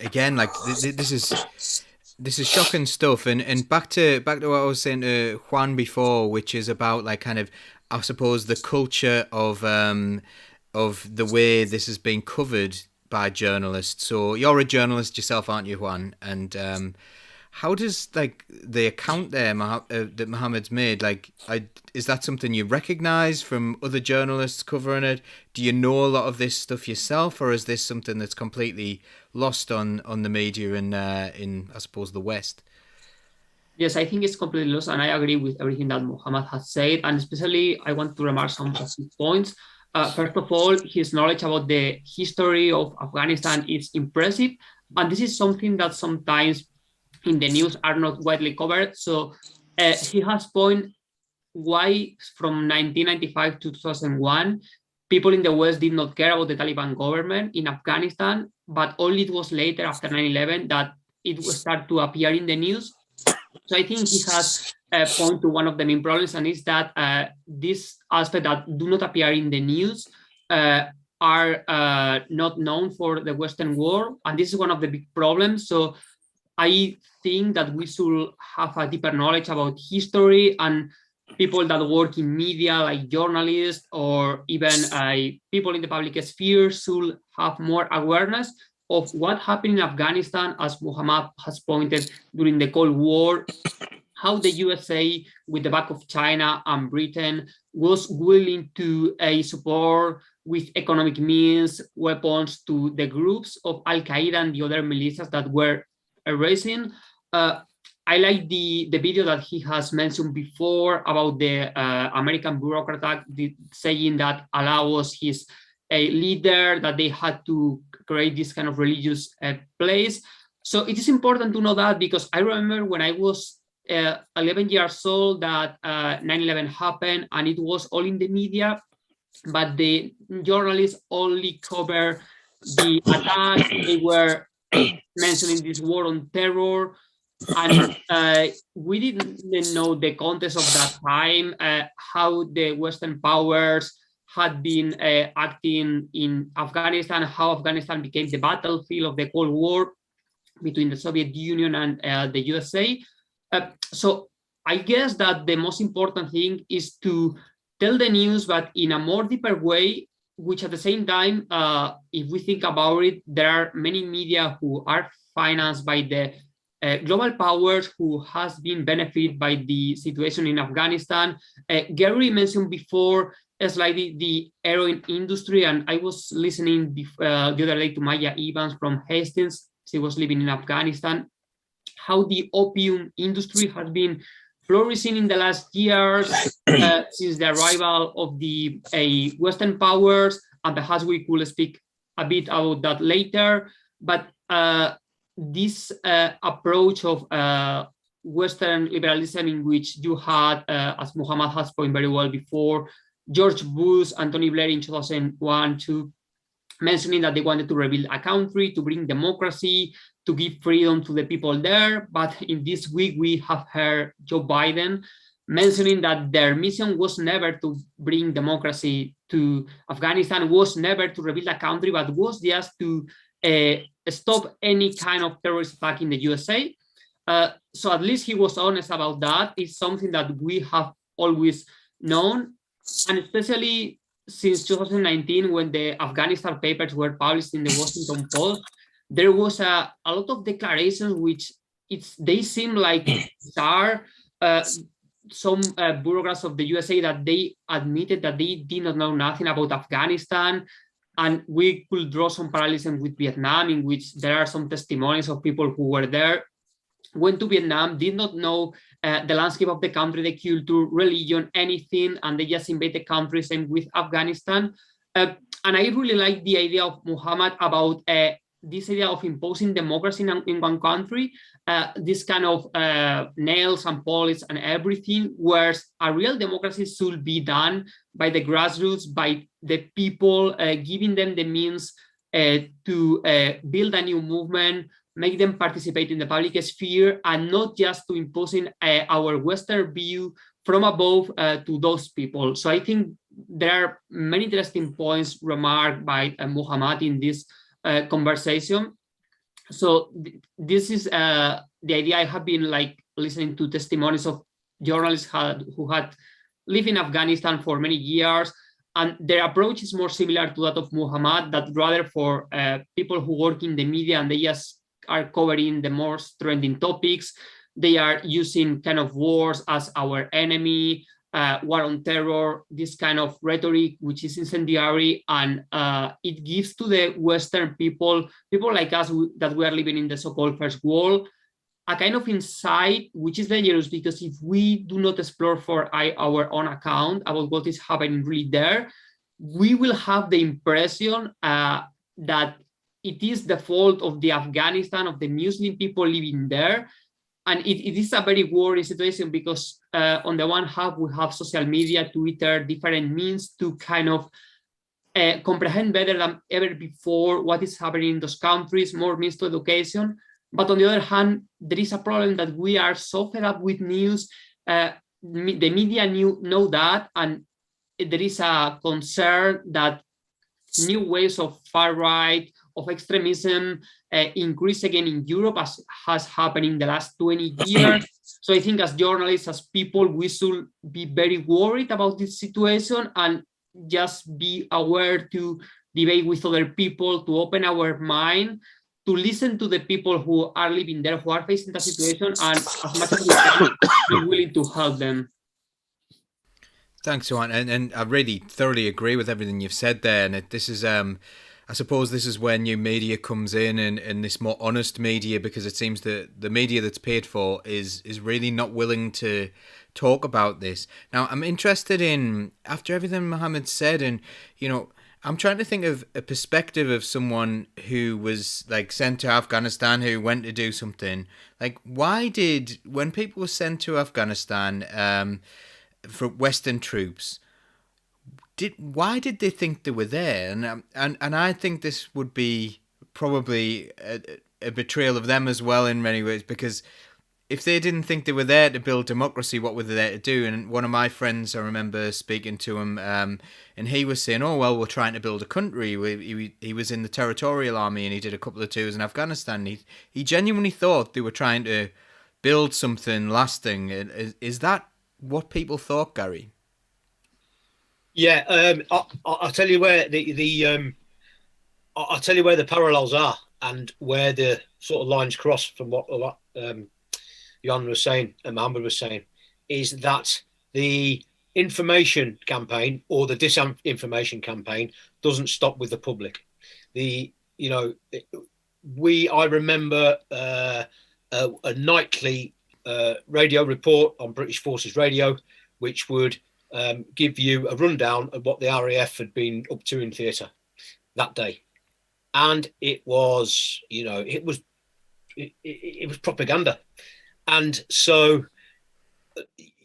Again, like this is shocking stuff, and back to what I was saying to Juan before, which is about like kind of, I suppose, the culture of the way this has been covered by journalists. So you're a journalist yourself, aren't you, Juan? And how does like the account there that Mohammed's made, like, is that something you recognise from other journalists covering it? Do you know a lot of this stuff yourself, or is this something that's completely lost on the media in I suppose the West? Yes, I think it's completely lost, and I agree with everything that Mohammad has said, and especially I want to remark some of his points. First of all, his knowledge about the history of Afghanistan is impressive, and this is something that sometimes in the news are not widely covered. So he has point why from 1995 to 2001, people in the West did not care about the Taliban government in Afghanistan, but only it was later after 9/11 that it will start to appear in the news. So I think he has a point to one of the main problems, and is that this aspect that do not appear in the news are not known for the Western world, and this is one of the big problems. So I think that we should have a deeper knowledge about history, and people that work in media, like journalists or even people in the public sphere, should have more awareness of what happened in Afghanistan, as Mohammad has pointed, during the Cold War, how the USA, with the back of China and Britain, was willing to support with economic means, weapons to the groups of Al-Qaeda and the other militias that were raising. I like the video that he has mentioned before about the American bureaucrat saying that Allah was his leader, that they had to create this kind of religious place. So it is important to know that, because I remember when I was 11 years old that 9/11 happened, and it was all in the media, but the journalists only cover the attacks. They were mentioning this war on terror, and we didn't know the context of that time, how the Western powers had been acting in Afghanistan, how Afghanistan became the battlefield of the Cold War between the Soviet Union and the USA. So I guess that the most important thing is to tell the news, but in a more deeper way, which at the same time, if we think about it, there are many media who are financed by the global powers who has been benefited by the situation in Afghanistan. Garrie mentioned before slightly the heroin industry, and I was listening the other day to Maya Evans from Hastings. She was living in Afghanistan. How the opium industry has been flourishing in the last years since the arrival of the Western powers, and perhaps we could speak a bit about that later. But this approach of Western liberalism, in which you had, as Muhammad has pointed very well before, George Bush and Tony Blair in 2001 to mentioning that they wanted to rebuild a country, to bring democracy, to give freedom to the people there. But in this week, we have heard Joe Biden mentioning that their mission was never to bring democracy to Afghanistan, was never to rebuild a country, but was just to stop any kind of terrorist attack in the USA. So at least he was honest about that. It's something that we have always known, and especially since 2019, when the Afghanistan papers were published in the Washington Post, there was a lot of declarations which they seem like bizarre. Some bureaucrats of the USA that they admitted that they did not know nothing about Afghanistan. And we could draw some parallelism with Vietnam, in which there are some testimonies of people who were there, went to Vietnam, did not know the landscape of the country, the culture, religion, anything, and they just invade the country. Same with Afghanistan. And I really like the idea of Muhammad about this idea of imposing democracy in one country, this kind of nails and polish and everything, whereas a real democracy should be done by the grassroots, by the people, giving them the means to build a new movement, make them participate in the public sphere, and not just to imposing our Western view from above to those people. So I think there are many interesting points remarked by Muhammad in this conversation. So this is the idea. I have been like listening to testimonies of journalists who had lived in Afghanistan for many years, and their approach is more similar to that of Muhammad, that rather for people who work in the media and they just are covering the most trending topics, they are using kind of wars as our enemy, war on terror, this kind of rhetoric, which is incendiary, and it gives to the Western people like us that we are living in the so-called first world, a kind of insight, which is dangerous, because if we do not explore for our own account about what is happening really there, we will have the impression that it is the fault of the Afghanistan, of the Muslim people living there. And it is a very worrying situation, because on the one hand, we have social media, Twitter, different means to kind of comprehend better than ever before what is happening in those countries, more means to education. But on the other hand, there is a problem that we are so fed up with news. The media know that, and there is a concern that new waves of far right, of extremism increase again in Europe, as has happened in the last 20 years. So I think as journalists, as people, we should be very worried about this situation and just be aware to debate with other people, to open our mind, to listen to the people who are living there, who are facing the situation, and as much as we can, be willing to help them. Thanks, Johan. And I really thoroughly agree with everything you've said there. And this is, I suppose this is where new media comes in, and this more honest media, because it seems that the media that's paid for is really not willing to talk about this. Now, I'm interested in, after everything Mohammed said, and, you know, I'm trying to think of a perspective of someone who was like sent to Afghanistan, who went to do something. Like, when people were sent to Afghanistan for Western troops, why did they think they were there? And I think this would be probably a betrayal of them as well in many ways, because if they didn't think they were there to build democracy, what were they there to do? And one of my friends, I remember speaking to him, and he was saying, oh, well, we're trying to build a country. He was in the territorial army, and he did a couple of tours in Afghanistan. He genuinely thought they were trying to build something lasting. Is that what people thought, Garrie? Yeah, I'll tell you where I'll tell you where the parallels are and where the sort of lines cross from what Jan was saying and Mohammed was saying, is that the information campaign or the disinformation campaign doesn't stop with the public. I remember a nightly radio report on British Forces Radio, which would give you a rundown of what the RAF had been up to in theatre that day. And it was propaganda. And so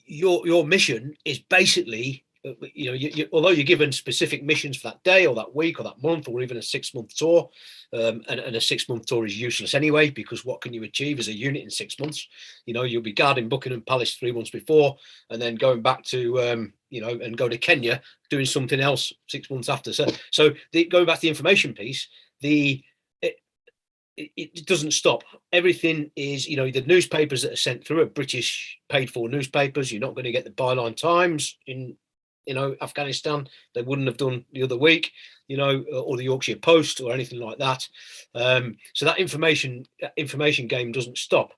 your mission is basically, although you're given specific missions for that day or that week or that month or even a 6-month tour, and a 6-month tour is useless anyway, because what can you achieve as a unit in 6 months? You'll be guarding Buckingham Palace 3 months before, and then going back to and go to Kenya doing something else 6 months after. So going back to the information piece, it doesn't stop. Everything is, the newspapers that are sent through are British paid for newspapers. You're not going to get the Byline Times in Afghanistan. They wouldn't have done the other week, or the Yorkshire Post or anything like that. So that information game doesn't stop.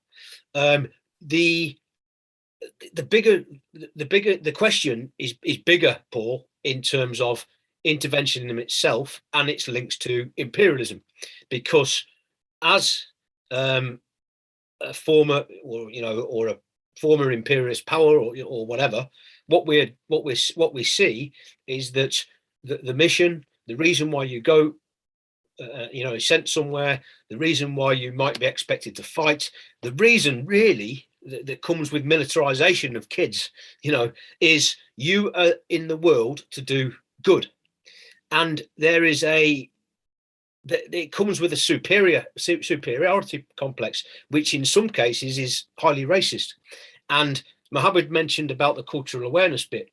The question is bigger, Paul, in terms of intervention in itself and its links to imperialism, because as a former imperialist power or whatever, what we see is that the mission, the reason why you go, is sent somewhere, the reason why you might be expected to fight, the reason really that comes with militarization of kids, is you are in the world to do good. And there is it comes with a superiority complex, which in some cases is highly racist. And Mohammed mentioned about the cultural awareness bit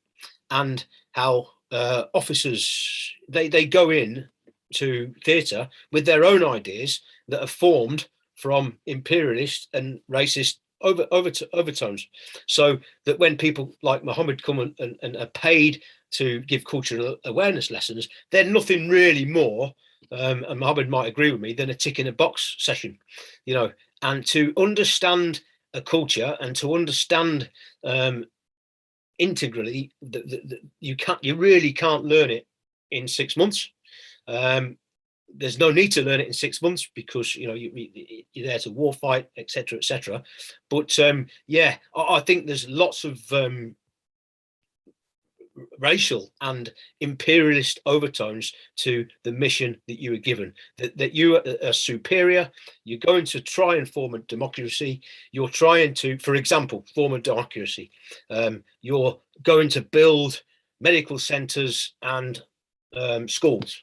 and how officers, they go in to theatre with their own ideas that are formed from imperialist and racist overtones, so that when people like Mohammed come and are paid to give cultural awareness lessons, they're nothing really more, and Mohammed might agree with me, than a tick in a box session, and to understand a culture and to understand integrally, you really can't learn it in 6 months. There's no need to learn it in 6 months because you're there to war fight, etc. But I think there's lots of racial and imperialist overtones to the mission that you were given, that you are superior. You're going to try and form a democracy. You're trying to, for example, form a democracy. You're going to build medical centers and schools,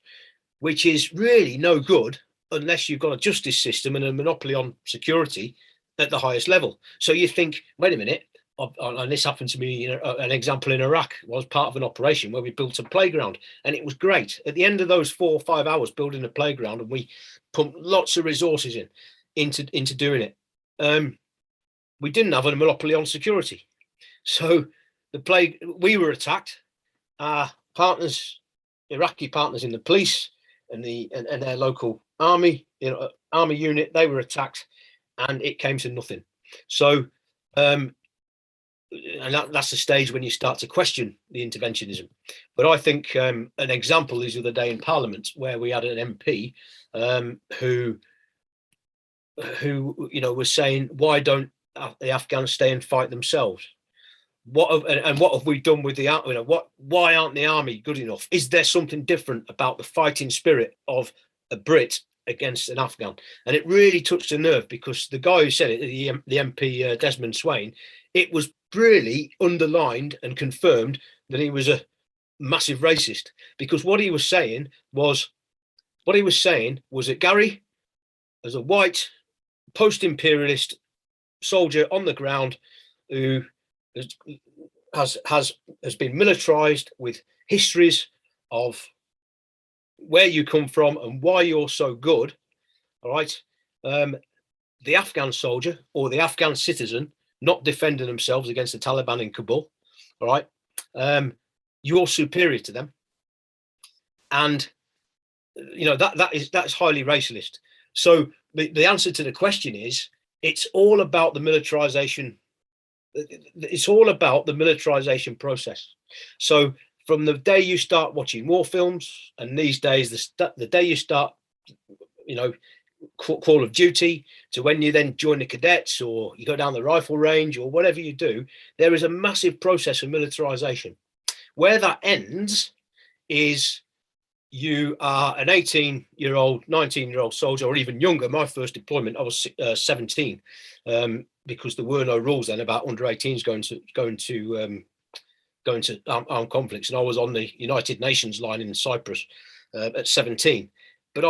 which is really no good unless you've got a justice system and a monopoly on security at the highest level. So you think, wait a minute, and this happened to me, an example in Iraq was part of an operation where we built a playground, and it was great. At the end of those 4 or 5 hours building a playground, and we pumped lots of resources into doing it, we didn't have a monopoly on security. So we were attacked. Our partners, Iraqi partners in the police and their local army, army unit, they were attacked, and it came to nothing. So and that's the stage when you start to question the interventionism. But I think an example is the other day in Parliament where we had an MP who was saying, why don't the Afghans stay and fight themselves? What have we done with the army? Why aren't the army good enough? Is there something different about the fighting spirit of a Brit against an Afghan? And it really touched a nerve, because the guy who said it, the MP Desmond Swain, it was really underlined and confirmed that he was a massive racist, because what he was saying was that Garrie, as a white post-imperialist soldier on the ground who has been militarized with histories of where you come from and why you're so good, all right, the Afghan soldier or the Afghan citizen not defending themselves against the Taliban in Kabul, all right, you're superior to them. And, you know, that's highly racist. So the answer to the question is, it's all about the militarization. It's all about the militarization process. So from the day you start watching war films, and these days, the day you start, you know, Call of Duty, to when you then join the cadets or you go down the rifle range or whatever you do, there is a massive process of militarization. Where that ends is you are an 18-year-old, 19-year-old soldier, or even younger. My first deployment, I was 17, because there were no rules then about under 18s going to armed conflicts, and I was on the United Nations line in Cyprus at 17. But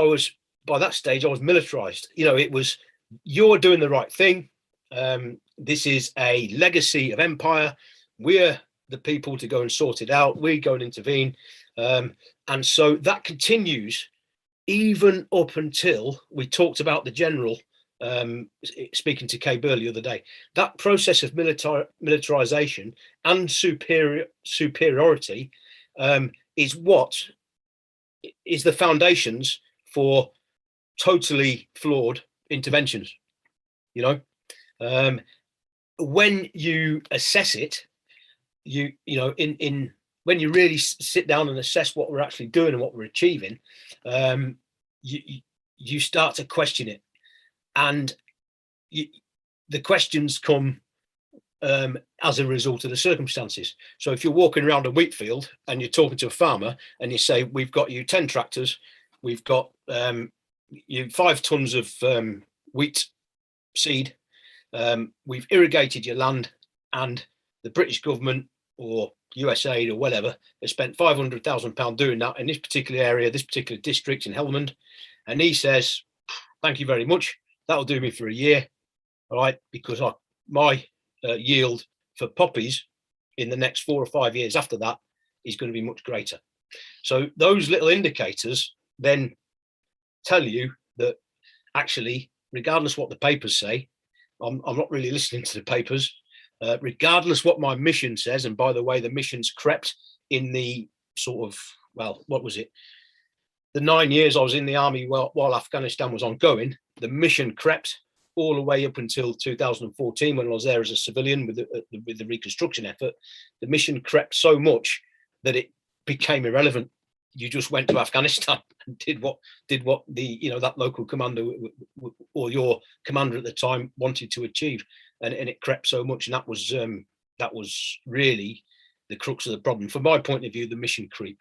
by that stage I was militarized. You know, it was, you're doing the right thing. This is a legacy of empire. We're the people to go and sort it out. We go and intervene. And so that continues even up until we talked about the general, speaking to Kay Burley the other day. That process of militarization and superiority is what is the foundations for totally flawed interventions. You know, when you assess it, you know, when you really sit down and assess what we're actually doing and what we're achieving, you start to question it, and the questions come as a result of the circumstances. So if you're walking around a wheat field and you're talking to a farmer and you say, we've got you 10 tractors, we've got you 5 tons of wheat seed, we've irrigated your land, and the British government or USAID or whatever has spent £500,000 doing that in this particular area, this particular district in Helmand, and he says, thank you very much, that'll do me for a year, all right, because my yield for poppies in the next 4 or 5 years after that is going to be much greater. So those little indicators then tell you that actually, regardless what the papers say, I'm not really listening to the papers, regardless what my mission says. And by the way, the mission's crept in the sort of, well, what was it? The 9 years I was in the army while Afghanistan was ongoing, the mission crept all the way up until 2014 when I was there as a civilian with the reconstruction effort. The mission crept so much that it became irrelevant. You just went to Afghanistan and did what the, you know, that local commander or your commander at the time wanted to achieve, and it crept so much, and that was really the crux of the problem from my point of view, the mission creep.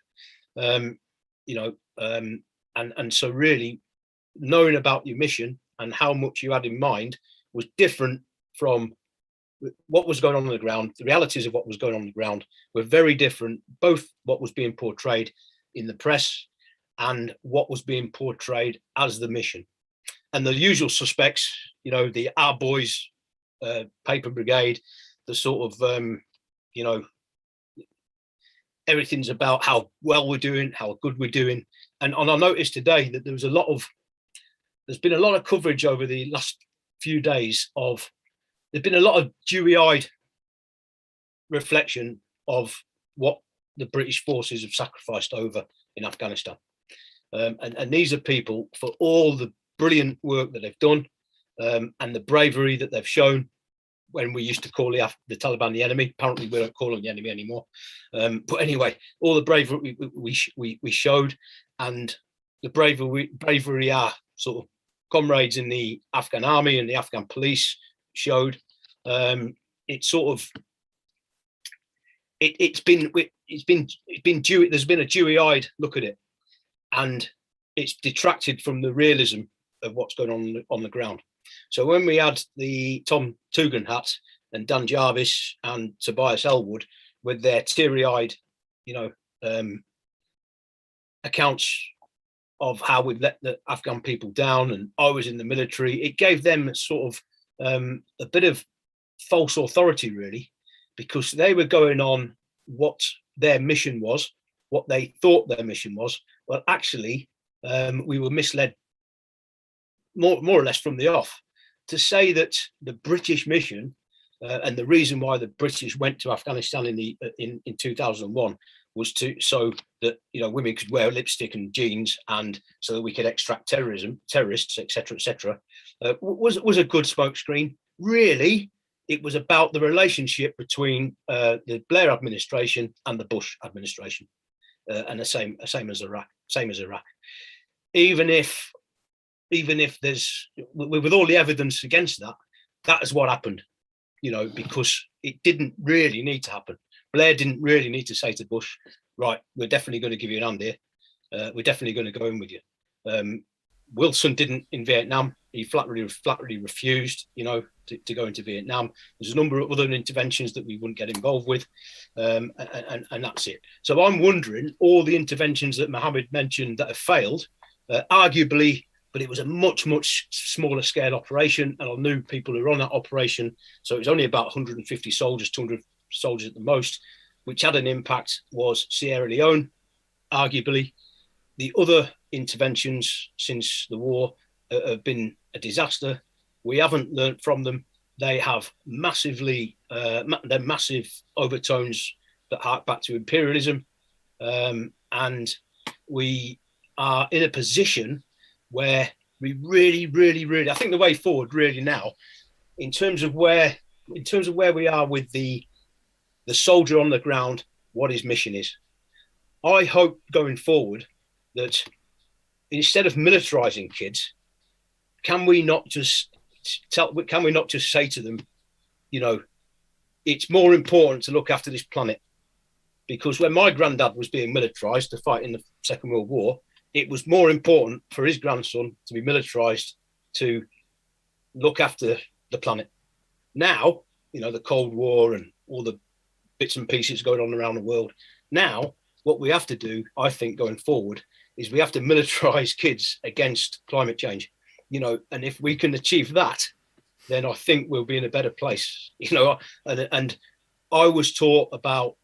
You know, and so really knowing about your mission and how much you had in mind was different from what was going on the ground. The realities of what was going on the ground were very different, both what was being portrayed in the press and what was being portrayed as the mission. And the usual suspects, you know, the Our Boys paper brigade, the sort of, you know, everything's about how well we're doing, how good we're doing. And I noticed today that there's been a lot of coverage over the last few days of, there's been a lot of dewy-eyed reflection of what the British forces have sacrificed over in Afghanistan. And these are people, for all the brilliant work that they've done and the bravery that they've shown when we used to call the Taliban the enemy. Apparently we don't call them the enemy anymore. But anyway, all the bravery we showed, and the bravery our sort of comrades in the Afghan army and the Afghan police showed. It's sort of, it's been dewy. There's been a dewy-eyed look at it, and it's detracted from the realism of what's going on the ground. So when we had the Tom Tugendhat and Dan Jarvis and Tobias Elwood with their teary-eyed, you know, accounts of how we've let the Afghan people down, and I was in the military, it gave them sort of a bit of false authority, really, because they were going on what their mission was, what they thought their mission was. Well, actually, we were misled more or less from the off to say that the British mission and the reason why the British went to Afghanistan in 2001 was so that women could wear lipstick and jeans, and so that we could extract terrorists, etc., was a good smokescreen. Really, it was about the relationship between the Blair administration and the Bush administration, and the same as Iraq. Even if there's, with all the evidence against that, that is what happened. Because it didn't really need to happen. Blair didn't really need to say to Bush, right, we're definitely going to give you an hand here. We're definitely going to go in with you. Wilson didn't in Vietnam. He flatly refused, to go into Vietnam. There's a number of other interventions that we wouldn't get involved with, and that's it. So I'm wondering, all the interventions that Mohammed mentioned that have failed, arguably, but it was a much, much smaller scale operation, and I knew people who were on that operation. So it was only about 150 soldiers, 200 soldiers at the most, which had an impact, was Sierra Leone, arguably. The other interventions since the war have been a disaster. We haven't learnt from them. They have massively, they're massive overtones that hark back to imperialism. And we are in a position where we really, I think the way forward really now, in terms of where we are with the soldier on the ground, what his mission is. I hope going forward that instead of militarizing kids, can we not just say to them, it's more important to look after this planet? Because when my granddad was being militarized to fight in the Second World War, it was more important for his grandson to be militarized to look after the planet. Now, the Cold War and all the bits and pieces going on around the world. Now, what we have to do, I think, going forward, is we have to militarize kids against climate change. And if we can achieve that, then I think we'll be in a better place. And I was taught about,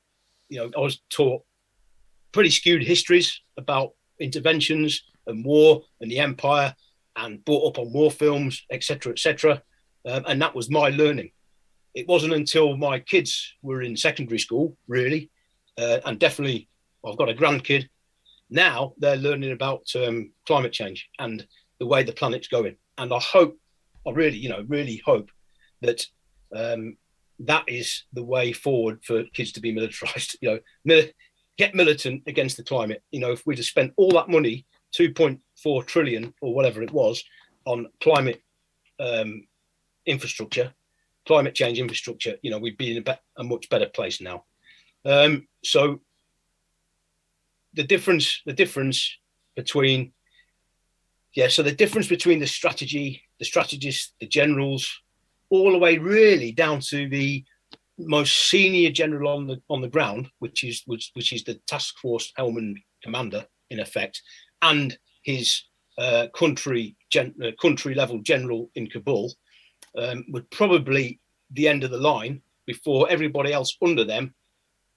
pretty skewed histories about interventions and war and the empire, and brought up on war films, etc. And that was my learning. It wasn't until my kids were in secondary school, really, and definitely I've got a grandkid now, they're learning about climate change and the way the planet's going. And I really hope that that is the way forward for kids to be militarized. Get militant against the climate. If we'd have spent all that money, 2.4 trillion or whatever it was, on climate infrastructure, climate change infrastructure, we'd be in a much better place now. So the difference between the strategy, the strategists, the generals, all the way really down to the most senior general on the ground, which is the task force helmand commander in effect, and his country level general in Kabul, would probably the end of the line before everybody else under them.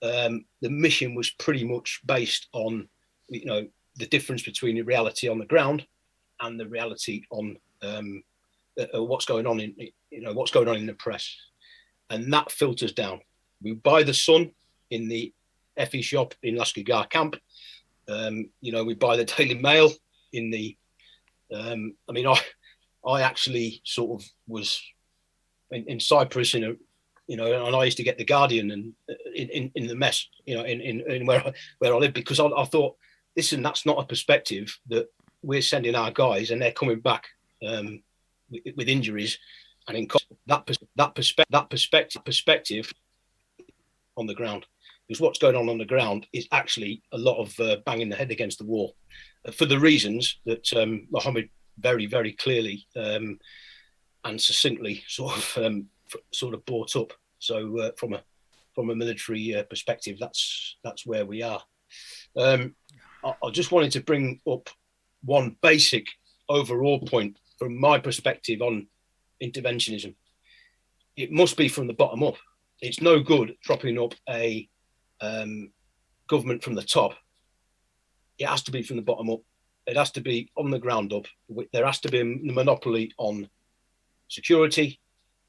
The mission was pretty much based on, the difference between the reality on the ground and the reality on what's going on in the press, and that filters down. We buy the Sun in the FE shop in Lashkar camp. We buy the Daily Mail in the. I actually sort of was in Cyprus and I used to get the Guardian and in the mess, in where I live, because I thought, listen, that's not a perspective that we're sending our guys and they're coming back with injuries, and in that perspective on the ground, because what's going on the ground is actually a lot of banging the head against the wall, for the reasons that Mohammed very, very clearly and succinctly sort of brought up. So from a military perspective, that's where we are. I just wanted to bring up one basic overall point from my perspective on interventionism. It must be from the bottom up. It's no good propping up a government from the top. It has to be from the bottom up. It has to be on the ground up. There has to be a monopoly on security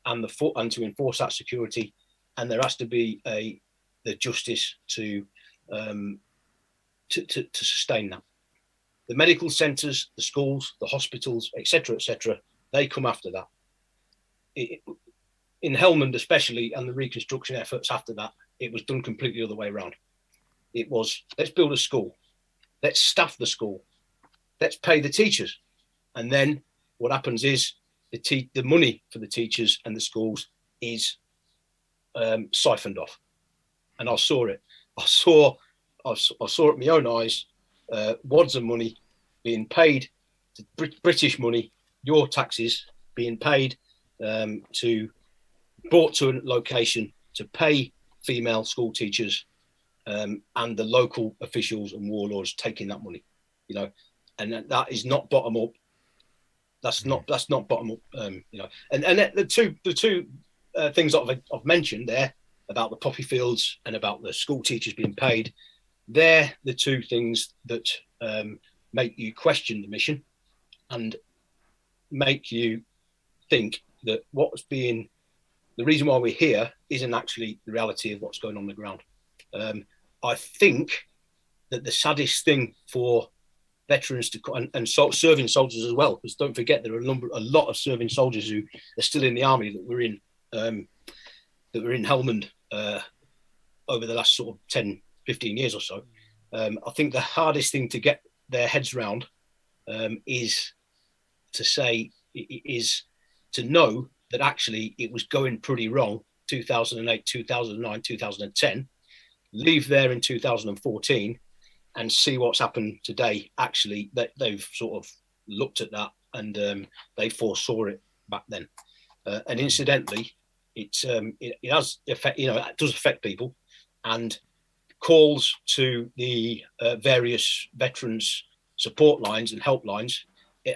and to enforce that security, and there has to be the justice to sustain that. The medical centres, the schools, the hospitals, etc., they come after that. In Helmand especially, and the reconstruction efforts after that, it was done completely the other way around. It was, let's build a school, let's staff the school, let's pay the teachers, and then what happens is the money for the teachers and the schools is siphoned off. And I saw it. I saw it with my own eyes. Wads of money being paid, British money, your taxes being paid brought to a location to pay female school teachers, and the local officials and warlords taking that money, and that is not bottom up. That's not bottom up, and the two things that I've mentioned there about the poppy fields and about the school teachers being paid, they're the two things that make you question the mission and make you think that the reason why we're here isn't actually the reality of what's going on the ground. I think that the saddest thing for veterans and serving soldiers as well, because don't forget there are a lot of serving soldiers who are still in the army that were in Helmand over the last sort of 10, 15 years or so. I think the hardest thing to get their heads round is to know that actually it was going pretty wrong 2008, 2009, 2010, leave there in 2014 and see what's happened today. Actually, that they've sort of looked at that and they foresaw it back then. And incidentally, it has effect, it does affect people, and calls to the various veterans support lines and helplines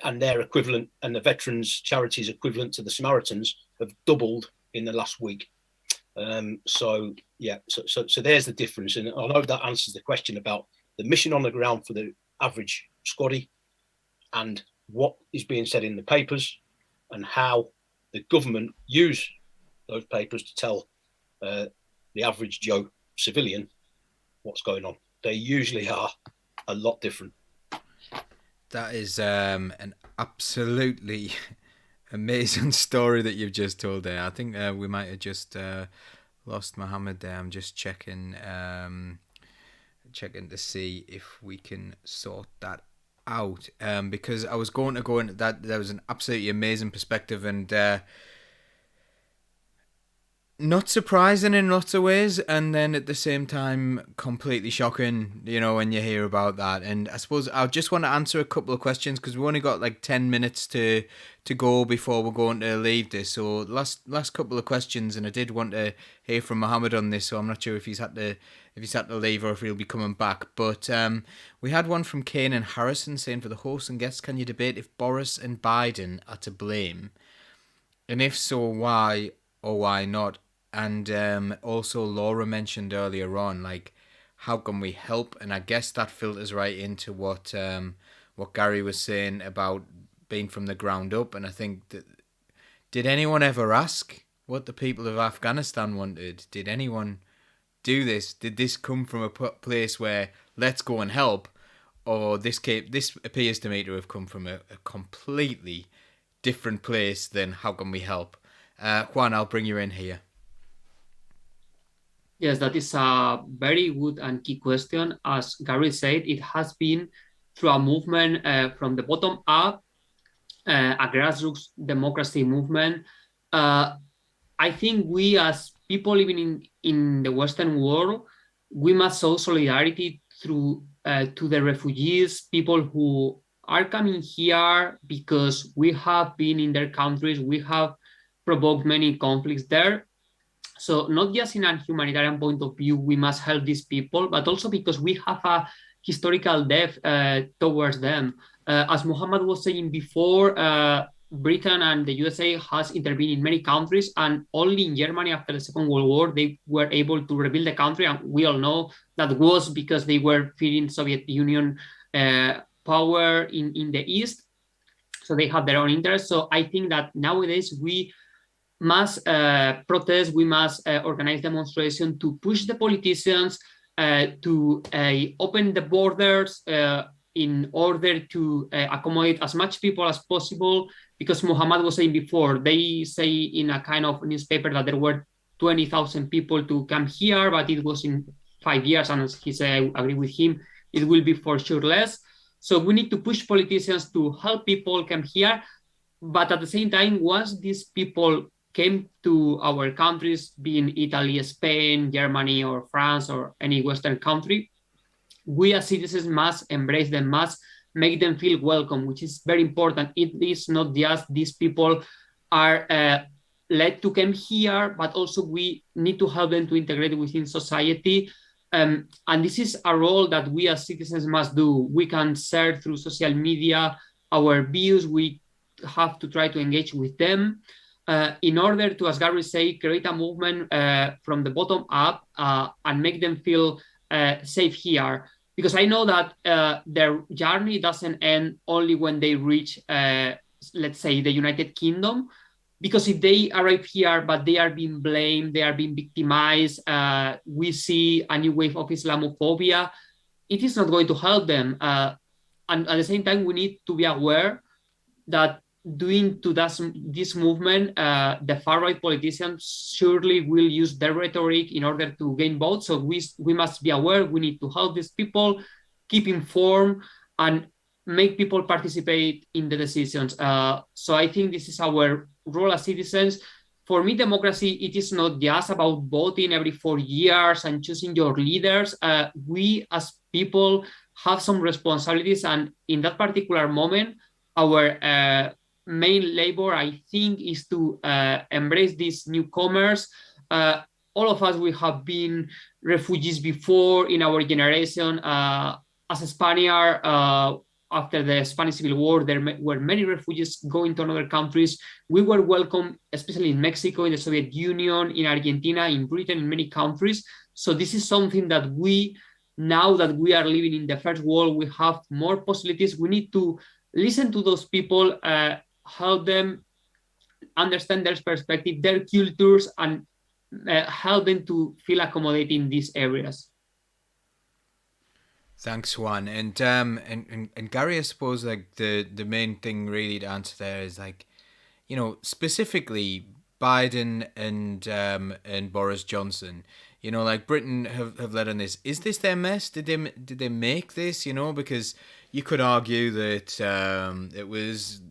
and their equivalent, and the veterans charities equivalent to the Samaritans, have doubled in the last week. So there's the difference. And I know that answers the question about the mission on the ground for the average squaddy and what is being said in the papers and how the government use those papers to tell the average Joe civilian what's going on. They usually are a lot different. That is an absolutely amazing story that you've just told there. I think we might have just lost Mohammed there. I'm just checking to see if we can sort that out, because I was going to go into that. There was an absolutely amazing perspective and not surprising in lots of ways, and then at the same time completely shocking, when you hear about that. And I suppose I just want to answer a couple of questions because we've only got like 10 minutes to go before we're going to leave this. So last couple of questions, and I did want to hear from Mohammed on this, so I'm not sure if he's had to leave or if he'll be coming back. But we had one from Kane and Harrison saying, for the hosts and guests, can you debate if Boris and Biden are to blame? And if so, why or why not? And also Laura mentioned earlier on, like, how can we help? And I guess that filters right into what Garrie was saying about being from the ground up. And I think that, did anyone ever ask what the people of Afghanistan wanted? Did anyone do this? Did this come from a place where let's go and help? Or this appears to me to have come from a completely different place than how can we help? Juan, I'll bring you in here. Yes, that is a very good and key question. As Garrie said, it has been through a movement from the bottom up, a grassroots democracy movement. I think we as people living in the Western world, we must show solidarity through to the refugees, people who are coming here because we have been in their countries, we have provoked many conflicts there. So not just in a humanitarian point of view, we must help these people, but also because we have a historical debt towards them. As Mohammed was saying before, Britain and the USA has intervened in many countries, and only in Germany after the Second World War, they were able to rebuild the country. And we all know that was because they were fearing Soviet Union power in the East. So they have their own interests. So I think that nowadays we must protest, we must organize demonstration to push the politicians to open the borders in order to accommodate as much people as possible. Because Mohammad was saying before, they say in a kind of newspaper that there were 20,000 people to come here, but it was in 5 years, and as he said, I agree with him, it will be for sure less. So we need to push politicians to help people come here. But at the same time, once these people came to our countries, being Italy, Spain, Germany, or France, or any Western country, we as citizens must embrace them, must make them feel welcome, which is very important. It is not just these people are led to come here, but also we need to help them to integrate within society. And this is a role that we as citizens must do. We can share through social media our views. We have to try to engage with them in order to, as Garrie said, create a movement from the bottom up and make them feel safe here. Because I know that their journey doesn't end only when they reach, let's say, the United Kingdom. Because if they arrive here, but they are being blamed, they are being victimized, we see a new wave of Islamophobia, it is not going to help them. And at the same time, we need to be aware that doing to this movement, the far-right politicians surely will use their rhetoric in order to gain votes. So we must be aware, we need to help these people, keep informed, and make people participate in the decisions. So I think this is our role as citizens. For me, democracy, it is not just about voting every 4 years and choosing your leaders. We as people have some responsibilities, and in that particular moment, our main labor, I think, is to embrace these newcomers. All of us, we have been refugees before in our generation. As a Spaniard, after the Spanish Civil War, there were many refugees going to other countries. We were welcome, especially in Mexico, in the Soviet Union, in Argentina, in Britain, in many countries. So this is something that now that we are living in the first world, we have more possibilities. We need to listen to those people, help them understand their perspective, their cultures, and help them to feel accommodated in these areas. Thanks, Juan. And Garrie, I suppose like the main thing really to answer there is like, specifically Biden and Boris Johnson. Like Britain have led on this. Is this their mess? Did they make this? Because you could argue that it was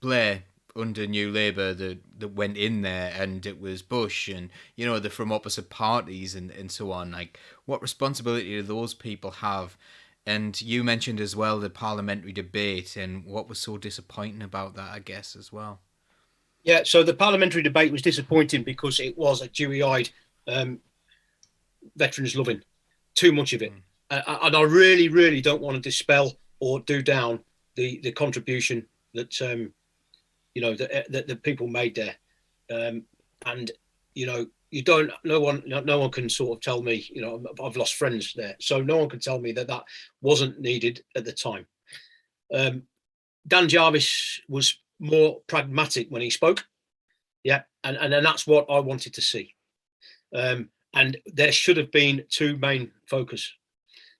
Blair under New Labour that went in there, and it was Bush, and they're from opposite parties and so on. Like, what responsibility do those people have? And you mentioned as well the parliamentary debate, and what was so disappointing about that, I guess, as well. Yeah, so the parliamentary debate was disappointing because it was a dewy-eyed veterans loving, too much of it. And I really, really don't want to dispel or do down the contribution that that the people made there, and no one can sort of tell me, I've lost friends there, so no one can tell me that wasn't needed at the time. Dan Jarvis was more pragmatic when he spoke, and that's what I wanted to see. And there should have been two main focus.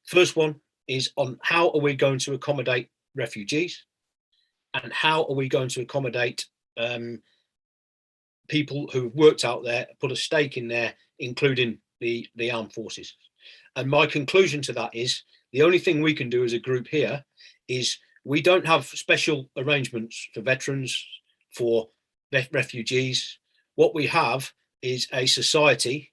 First one is on how are we going to accommodate refugees, and how are we going to accommodate people who've worked out there, put a stake in there, including the armed forces. And my conclusion to that is the only thing we can do as a group here is we don't have special arrangements for veterans, for refugees. What we have is a society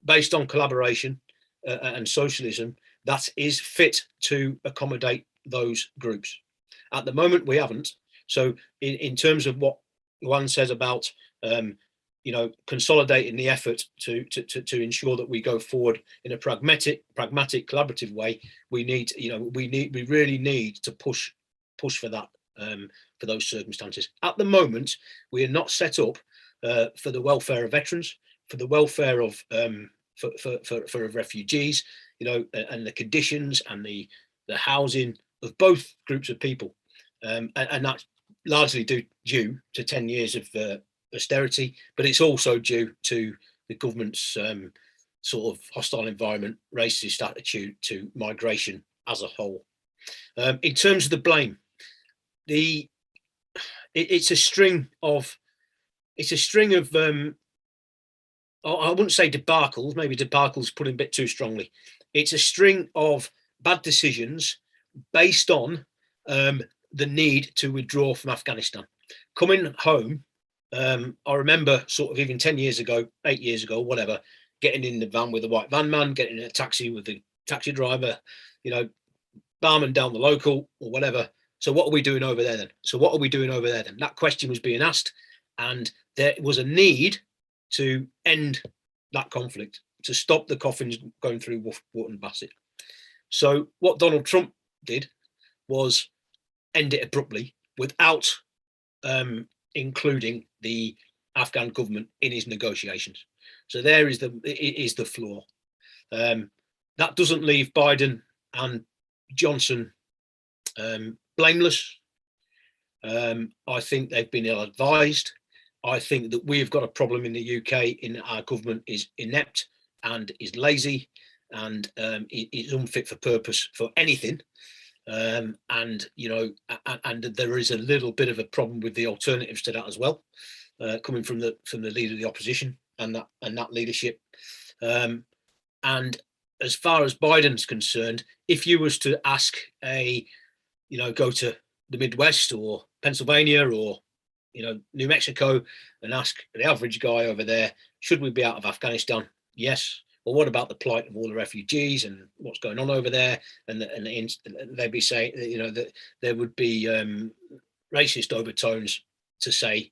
based on collaboration and socialism that is fit to accommodate those groups. At the moment, we haven't. So in terms of what Juan says about consolidating the effort to ensure that we go forward in a pragmatic, collaborative way, we really need to push for that, for those circumstances. At the moment, we are not set up for the welfare of veterans, for the welfare of for refugees, and the conditions and the housing of both groups of people. and that's largely due to 10 years of austerity, but it's also due to the government's sort of hostile environment, racist attitude to migration as a whole. In terms of the blame, it's a string of I wouldn't say debacles, maybe debacles put in a bit too strongly. It's a string of bad decisions based on the need to withdraw from Afghanistan. Coming home, I remember sort of even 10 years ago, 8 years ago, whatever, getting in the van with the white van man, getting in a taxi with the taxi driver, barman down the local or whatever. So what are we doing over there then? That question was being asked, and there was a need to end that conflict, to stop the coffins going through Wharton Bassett. So what Donald Trump did was end it abruptly without including the Afghan government in his negotiations. So there is the flaw. That doesn't leave Biden and Johnson blameless. I think they've been ill-advised. I think that we've got a problem in the UK in our government is inept and is lazy and is unfit for purpose for anything. And there is a little bit of a problem with the alternatives to that as well, coming from the leader of the opposition and that leadership. And as far as Biden's concerned, if you was to ask go to the Midwest or Pennsylvania or New Mexico and ask the average guy over there, should we be out of Afghanistan? Yes. Well, what about the plight of all the refugees and what's going on over there? And they'd be saying, that there would be racist overtones to say,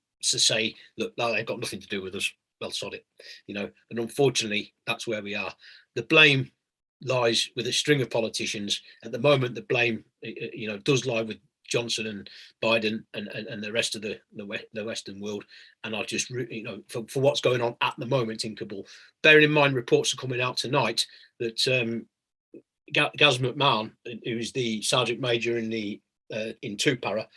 look, they've got nothing to do with us. Well, sod it, and unfortunately, that's where we are. The blame lies with a string of politicians. At the moment, the blame, does lie with Johnson and Biden and the rest of the Western world. And I just, for what's going on at the moment in Kabul, bearing in mind reports are coming out tonight that Gaz McMahon, who is the sergeant major in 2 Para,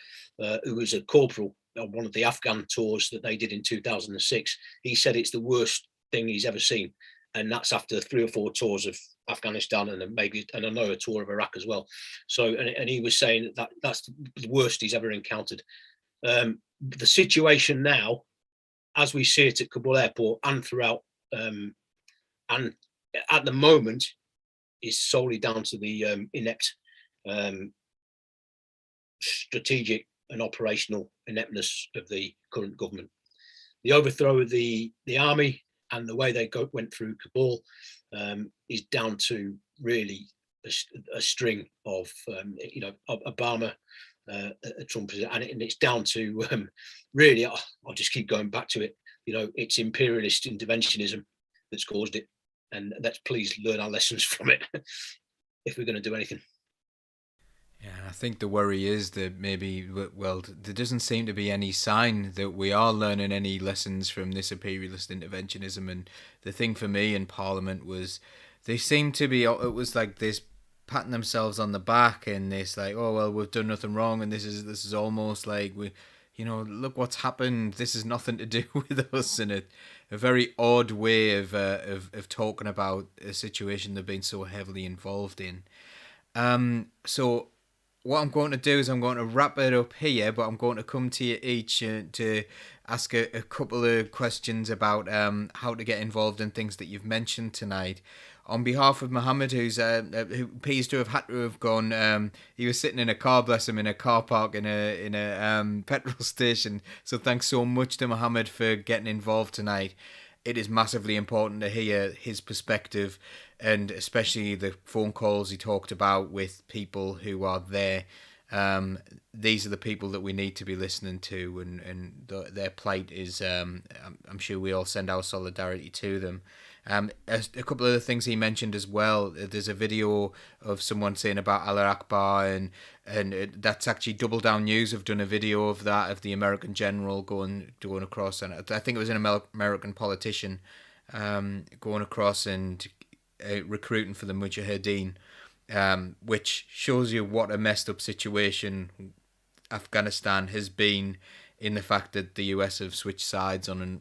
who was a corporal on one of the Afghan tours that they did in 2006, he said it's the worst thing he's ever seen. And that's after 3 or 4 tours of Afghanistan and I know a tour of Iraq as well. So, and he was saying that that's the worst he's ever encountered. The situation now, as we see it at Kabul airport and throughout, and at the moment, is solely down to the inept strategic and operational ineptness of the current government. The overthrow of the army and the way they went through Kabul is down to really a string of, Obama, Trump, and it's down to really, I'll just keep going back to it, it's imperialist interventionism that's caused it. And let's please learn our lessons from it if we're going to do anything. Yeah, I think the worry is that maybe, well, there doesn't seem to be any sign that we are learning any lessons from this imperialist interventionism. And the thing for me in Parliament was they seemed to be, it was like this patting themselves on the back and this like, oh, well, we've done nothing wrong. And this is almost like we, look what's happened. This has nothing to do with us. And a very odd way of talking about a situation they've been so heavily involved in. So what I'm going to do is I'm going to wrap it up here, but I'm going to come to you each to ask a couple of questions about how to get involved in things that you've mentioned tonight. On behalf of Mohammad, who appears to have had to have gone, he was sitting in a car, bless him, in a car park in a petrol station. So thanks so much to Mohammad for getting involved tonight. It is massively important to hear his perspective, and especially the phone calls he talked about with people who are there. These are the people that we need to be listening to, and their plight is, I'm sure we all send our solidarity to them. A couple of the things he mentioned as well, there's a video of someone saying about Allah Akbar, and that's actually Double Down News have done a video of that, of the American general going across, and I think it was an American politician going across and recruiting for the Mujahideen, which shows you what a messed up situation Afghanistan has been in the fact that the US have switched sides on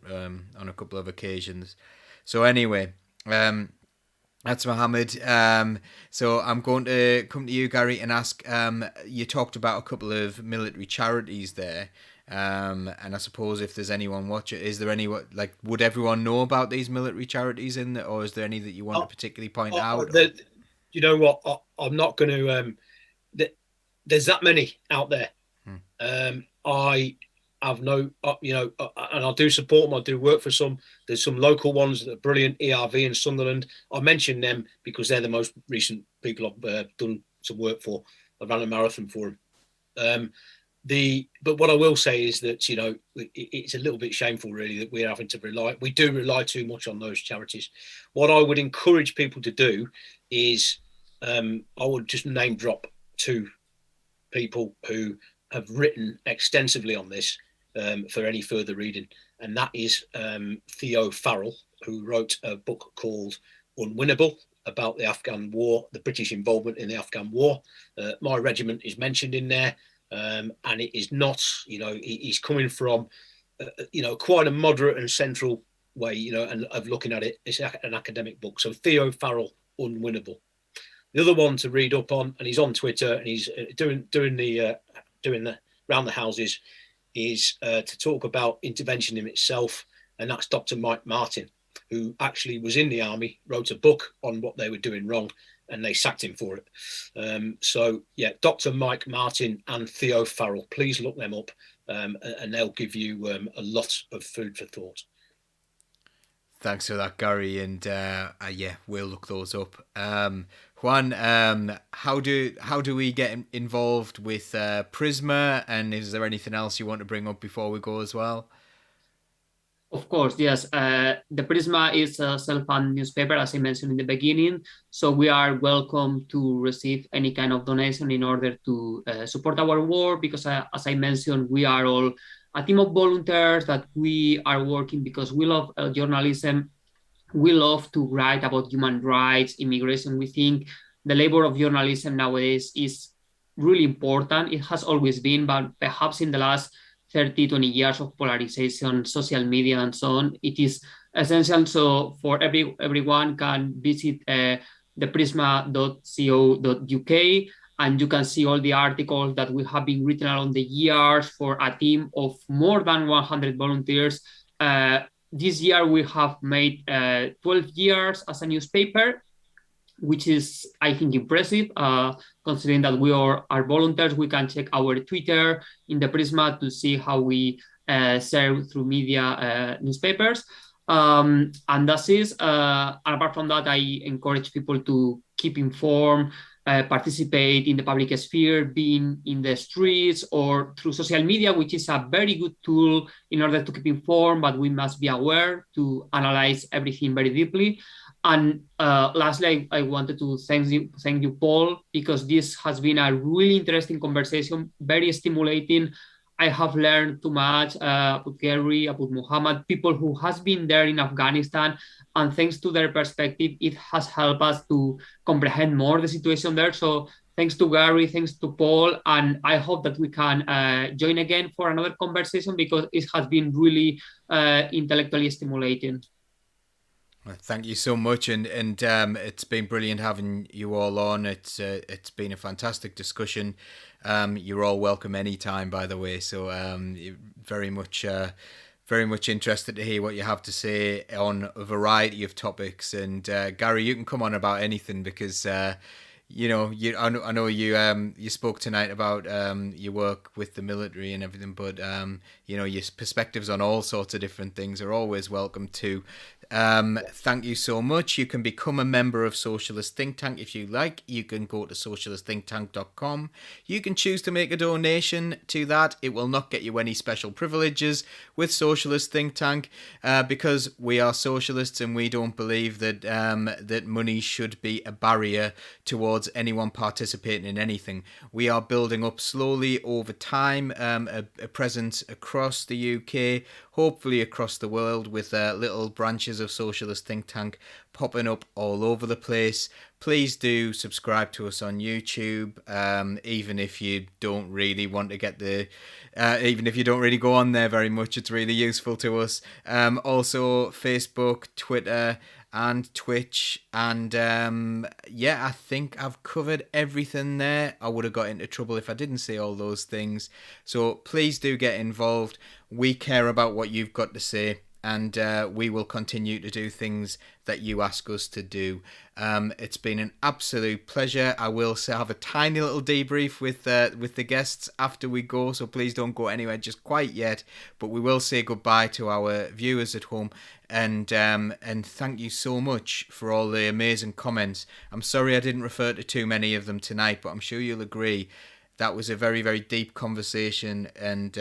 a couple of occasions. So anyway, that's Mohammed. So I'm going to come to you, Garrie, and ask. You talked about a couple of military charities there, and I suppose if there's anyone watching, is there any would everyone know about these military charities or is there any that you want to particularly point out? You know what? I'm not going to. There's that many out there. I have no, and I do support them. I do work for some. There's some local ones that are brilliant, ERV in Sunderland. I mention them because they're the most recent people I've done some work for. I ran a marathon for them. But what I will say is that, it's a little bit shameful really that we're having to we do rely too much on those charities. What I would encourage people to do is, I would just name drop 2 people who have written extensively on this for any further reading, and that is Theo Farrell, who wrote a book called Unwinnable about the Afghan war, the British involvement in the Afghan war. My regiment is mentioned in there, and it is not, he's coming from, quite a moderate and central way, and of looking at it. It's an academic book. So Theo Farrell, Unwinnable. The other one to read up on, and he's on Twitter, and he's doing the round the houses, is to talk about intervention in itself, and that's Dr. Mike Martin, who actually was in the army, wrote a book on what they were doing wrong, and they sacked him for it. So yeah, Dr. Mike Martin and Theo Farrell, please look them up, and they'll give you a lot of food for thought. Thanks for that, Garrie, and we'll look those up. Juan, how do we get involved with Prisma, and is there anything else you want to bring up before we go as well? Of course, yes. The Prisma is a self-funded newspaper, as I mentioned in the beginning, so we are welcome to receive any kind of donation in order to support our work, because as I mentioned, we are all a team of volunteers that we are working because we love journalism. We love to write about human rights, immigration. We think the labor of journalism nowadays is really important. It has always been, but perhaps in the last 30, 20 years of polarization, social media, and so on, it is essential. So for everyone can visit theprisma.co.uk, and you can see all the articles that we have been written along the years for a team of more than 100 volunteers. This year we have made 12 years as a newspaper, which is, I think, impressive, considering that we are volunteers. We can check our Twitter in the Prisma to see how we serve through media newspapers. And that is, apart from that, I encourage people to keep informed, participate in the public sphere, being in the streets or through social media, which is a very good tool in order to keep informed, but we must be aware to analyze everything very deeply. And lastly, I wanted to thank you, Paul, because this has been a really interesting conversation, very stimulating. I have learned too much about Garrie, about Mohammad, people who has been there in Afghanistan, and thanks to their perspective, it has helped us to comprehend more the situation there. So thanks to Garrie, thanks to Paul, and I hope that we can join again for another conversation, because it has been really intellectually stimulating. Thank you so much, and it's been brilliant having you all on. It's been a fantastic discussion. You're all welcome anytime, by the way. So very much interested to hear what you have to say on a variety of topics. And Garrie, you can come on about anything, because I know you spoke tonight about your work with the military and everything, but your perspectives on all sorts of different things are always welcome too. Thank you so much. You can become a member of Socialist Think Tank if you like. You can go to socialistthinktank.com. You can choose to make a donation to that. It will not get you any special privileges with Socialist Think Tank, because we are socialists and we don't believe that that money should be a barrier towards anyone participating in anything. We are building up slowly over time a presence across the UK, hopefully across the world, with little branches of Socialist Think Tank popping up all over the place. Please do subscribe to us on YouTube, even if you don't really want to get even if you don't really go on there very much, it's really useful to us. Also Facebook, Twitter, and Twitch, and I think I've covered everything there. I would have got into trouble if I didn't say all those things. So please do get involved. We care about what you've got to say, and we will continue to do things that you ask us to do. It's been an absolute pleasure. I will have a tiny little debrief with the guests after we go, so please don't go anywhere just quite yet, but we will say goodbye to our viewers at home, and thank you so much for all the amazing comments. I'm sorry I didn't refer to too many of them tonight, but I'm sure you'll agree that was a very, very deep conversation, and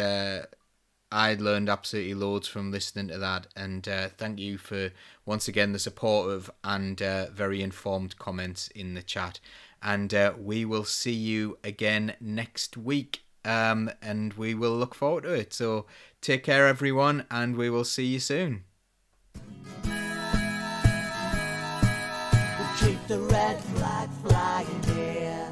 I learned absolutely loads from listening to that, and thank you for, once again, the supportive and very informed comments in the chat. And we will see you again next week, and we will look forward to it. So take care, everyone, and we will see you soon. Keep the red flag flying here.